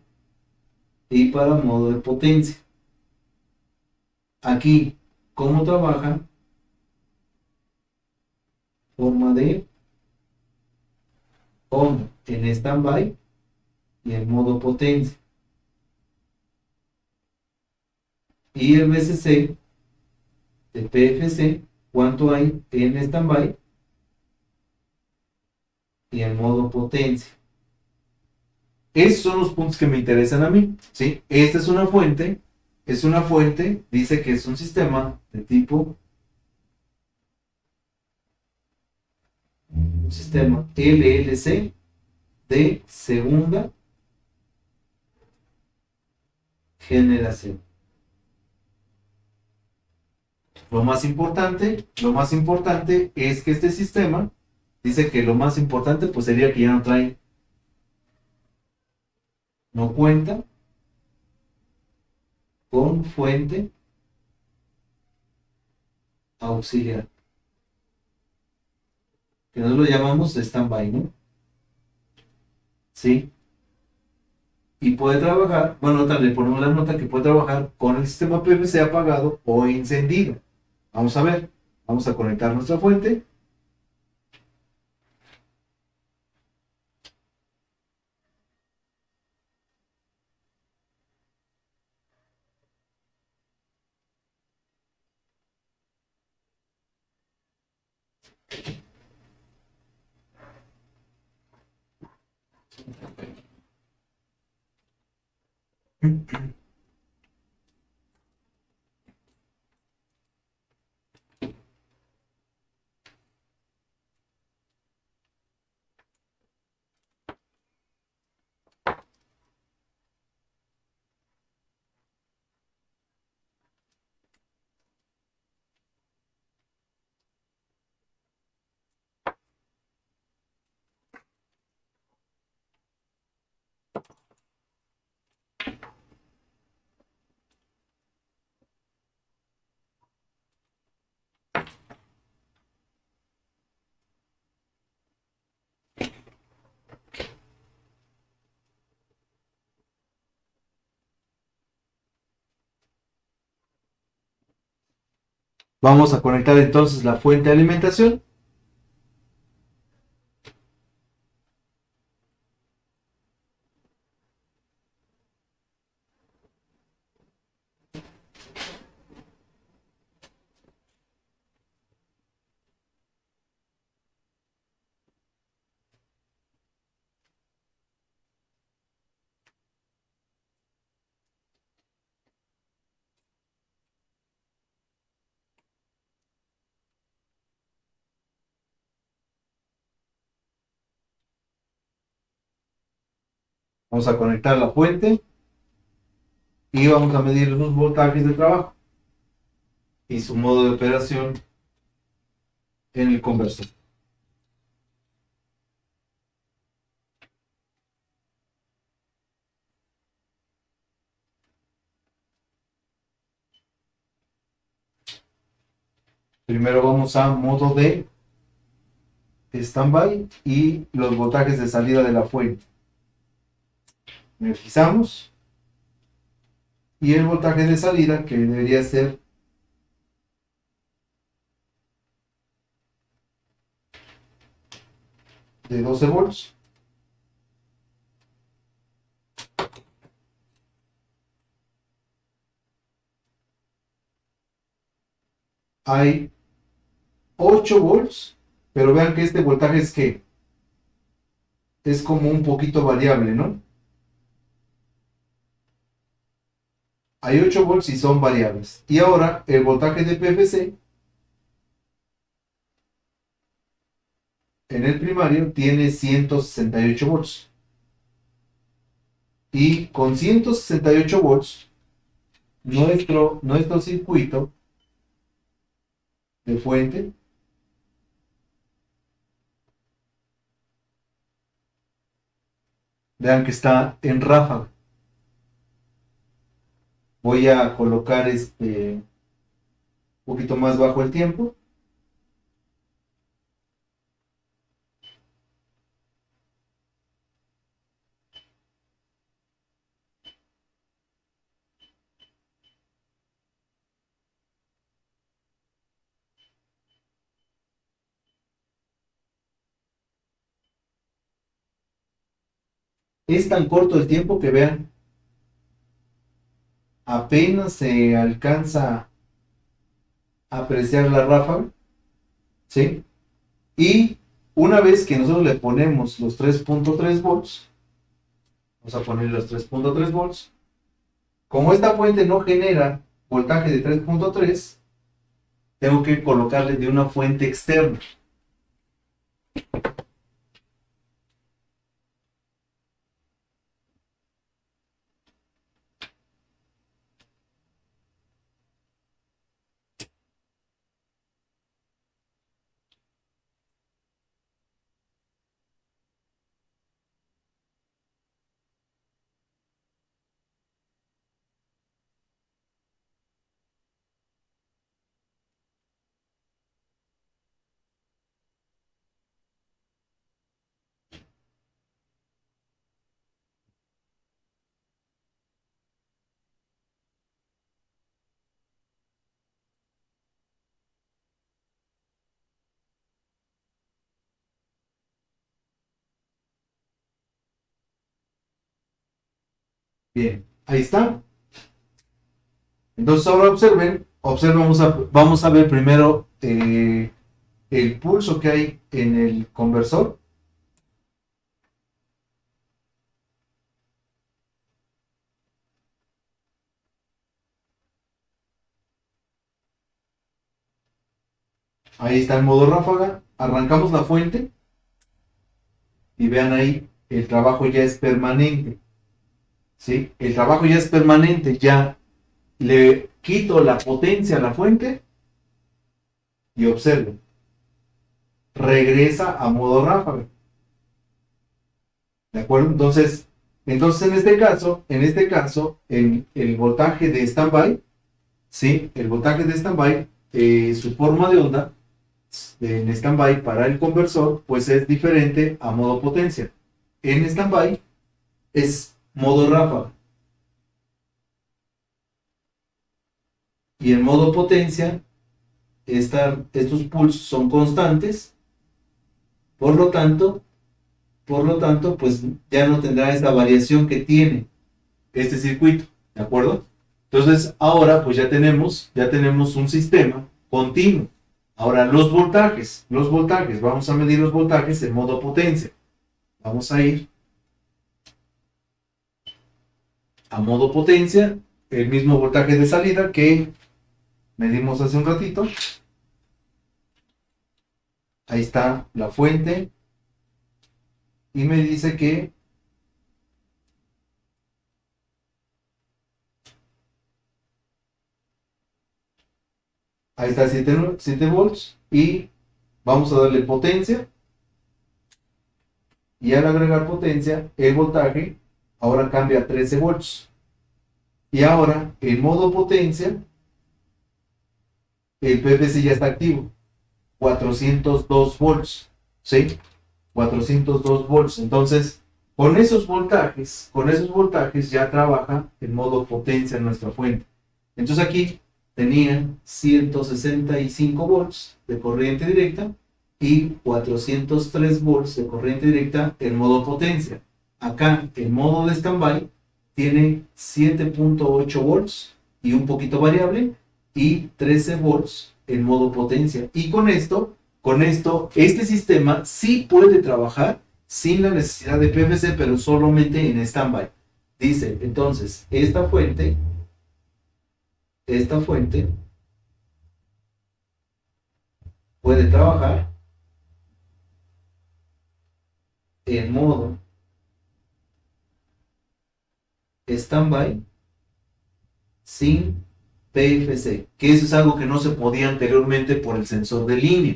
y para modo de potencia. Aquí, ¿cómo trabaja? Forma de on en standby y en modo potencia. Y el VCC de PFC, ¿cuánto hay en standby y en modo potencia? Esos son los puntos que me interesan a mí, ¿sí? Esta es una fuente, dice que es un sistema de tipo, un sistema LLC de segunda generación. Lo más importante es que este sistema dice que lo más importante pues sería que ya no trae, no cuenta con fuente auxiliar, que nosotros lo llamamos standby, ¿no? Sí. Y puede trabajar, bueno, le ponemos la nota que puede trabajar con el sistema PVC apagado o encendido. Vamos a ver, vamos a conectar nuestra fuente. Vamos a conectar entonces la fuente de alimentación. Vamos a conectar la fuente y vamos a medir los voltajes de trabajo y su modo de operación en el conversor. Primero vamos a modo de standby y los voltajes de salida de la fuente. Energizamos y el voltaje de salida, que debería ser de 12 volts. Hay 8 volts, pero vean que este voltaje es como un poquito variable, ¿no? Hay 8 volts y son variables. Y ahora el voltaje de PFC en el primario tiene 168 volts. Y con 168 volts, nuestro circuito de fuente vean que está en ráfaga. Voy a colocar un poquito más bajo el tiempo. Es tan corto el tiempo que vean, apenas se alcanza a apreciar la ráfaga, ¿sí? Y una vez que nosotros le ponemos los 3.3 volts, vamos a poner los 3.3 volts, como esta fuente no genera voltaje de 3.3, tengo que colocarle de una fuente externa. Bien, ahí está. Entonces ahora observen, vamos a ver primero el pulso que hay en el conversor. Ahí está el modo ráfaga. Arrancamos la fuente y vean ahí, el trabajo ya es permanente. ¿Sí? El trabajo ya es permanente, ya le quito la potencia a la fuente y observen, regresa a modo ráfaga. ¿De acuerdo? Entonces en este caso, el voltaje de standby, ¿sí? El voltaje de standby, su forma de onda en standby para el conversor, pues es diferente a modo potencia. En standby es modo ráfaga. Y en modo potencia estos pulsos son constantes, por lo tanto, pues ya no tendrá esta variación que tiene este circuito, ¿de acuerdo? Entonces, ahora pues ya tenemos un sistema continuo. Ahora, los voltajes, vamos a medir los voltajes en modo potencia. Vamos a ir a modo potencia, el mismo voltaje de salida que medimos hace un ratito. Ahí está la fuente y me dice que ahí está 7 volts y vamos a darle potencia y al agregar potencia el voltaje ahora cambia a 13 volts y ahora en modo potencia el PVC ya está activo, 402 volts, ¿sí? 402 volts. Entonces, con esos voltajes ya trabaja en modo potencia nuestra fuente. Entonces aquí tenían 165 volts de corriente directa y 403 volts de corriente directa en modo potencia. Acá, en modo de standby, tiene 7.8 volts y un poquito variable y 13 volts en modo potencia. Y con esto, este sistema sí puede trabajar sin la necesidad de PVC, pero solamente en standby. Dice, entonces, esta fuente puede trabajar en modo standby sin PFC, que eso es algo que no se podía anteriormente por el sensor de línea,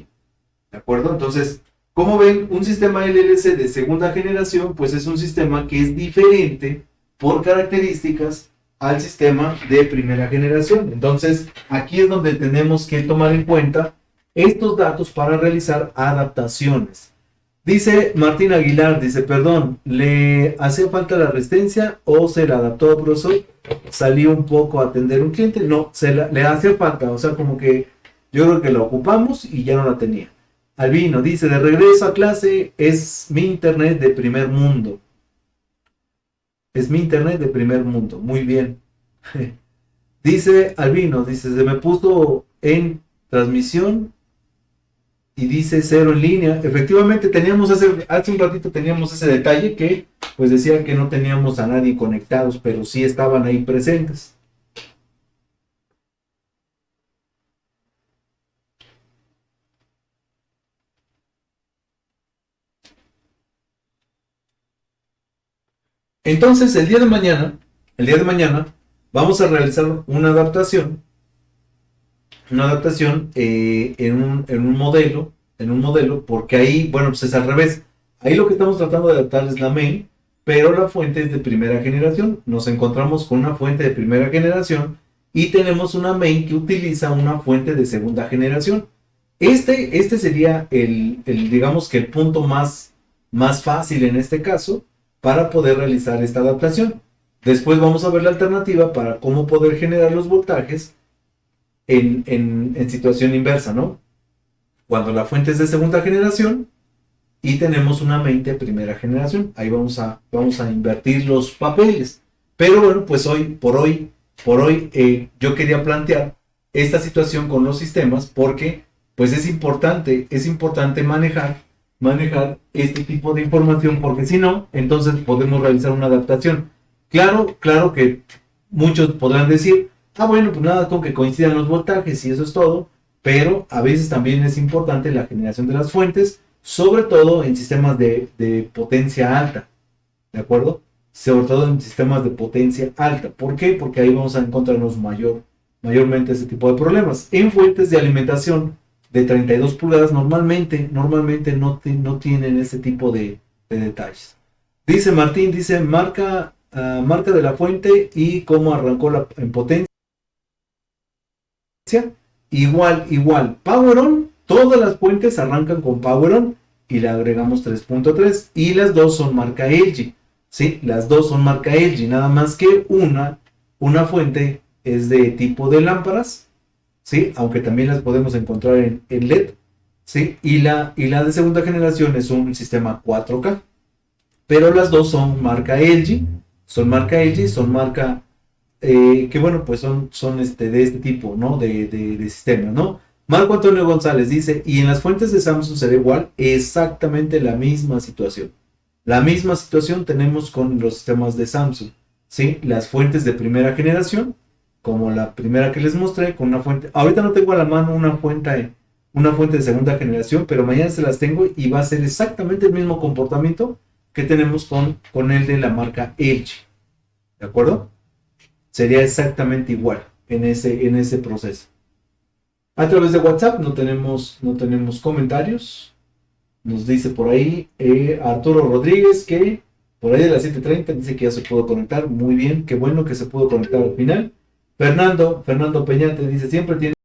¿de acuerdo? Entonces, como ven, un sistema LLC de segunda generación, pues es un sistema que es diferente por características al sistema de primera generación. Entonces, aquí es donde tenemos que tomar en cuenta estos datos para realizar adaptaciones. Dice Martín Aguilar, dice, perdón, ¿le hacía falta la resistencia o se la adaptó, profesor? Salió un poco a atender un cliente. No, le hacía falta, o sea, como que yo creo que la ocupamos y ya no la tenía. Albino dice, de regreso a clase, es mi internet de primer mundo. Es mi internet de primer mundo, muy bien. Dice Albino, dice, se me puso en transmisión y dice 0 en línea. Efectivamente teníamos hace un ratito teníamos ese detalle que pues decían que no teníamos a nadie conectados, pero sí estaban ahí presentes. Entonces el día de mañana vamos a realizar una adaptación en un modelo, porque ahí, bueno, pues es al revés. Ahí lo que estamos tratando de adaptar es la main, pero la fuente es de primera generación. Nos encontramos con una fuente de primera generación y tenemos una main que utiliza una fuente de segunda generación. Este sería digamos que el punto más fácil en este caso para poder realizar esta adaptación. Después vamos a ver la alternativa para cómo poder generar los voltajes en situación inversa, ¿no? Cuando la fuente es de segunda generación y tenemos una main de primera generación. Ahí vamos a invertir los papeles. Pero bueno, pues por hoy yo quería plantear esta situación con los sistemas porque pues es importante manejar este tipo de información, porque si no, entonces podemos realizar una adaptación. Claro que muchos podrán decir, bueno, pues nada, con que coincidan los voltajes y eso es todo, pero a veces también es importante la generación de las fuentes, sobre todo en sistemas de potencia alta, ¿de acuerdo? Sobre todo en sistemas de potencia alta. ¿Por qué? Porque ahí vamos a encontrarnos mayormente ese tipo de problemas. En fuentes de alimentación de 32 pulgadas normalmente no tienen ese tipo de detalles. Dice Martín, dice marca de la fuente y cómo arrancó en potencia. Igual, Power On, todas las fuentes arrancan con Power On y le agregamos 3.3 y las dos son marca LG, ¿sí? Las dos son marca LG, nada más que una fuente es de tipo de lámparas ¿sí? Aunque también las podemos encontrar en LED, ¿sí? Y la de segunda generación es un sistema 4K, pero las dos son marca LG, son marca que bueno, pues son de este tipo, ¿no? De sistemas, ¿no? Marco Antonio González dice, y en las fuentes de Samsung será igual, exactamente la misma situación. La misma situación tenemos con los sistemas de Samsung, ¿sí? Las fuentes de primera generación, como la primera que les mostré, con una fuente, ahorita no tengo a la mano una fuente de segunda generación, pero mañana se las tengo y va a ser exactamente el mismo comportamiento que tenemos con el de la marca LG, ¿de acuerdo? Sería exactamente igual en ese proceso. A través de WhatsApp no tenemos comentarios. Nos dice por ahí Arturo Rodríguez que por ahí de las 7:30 dice que ya se pudo conectar. Muy bien, qué bueno que se pudo conectar al final. Fernando Peñate dice, siempre tiene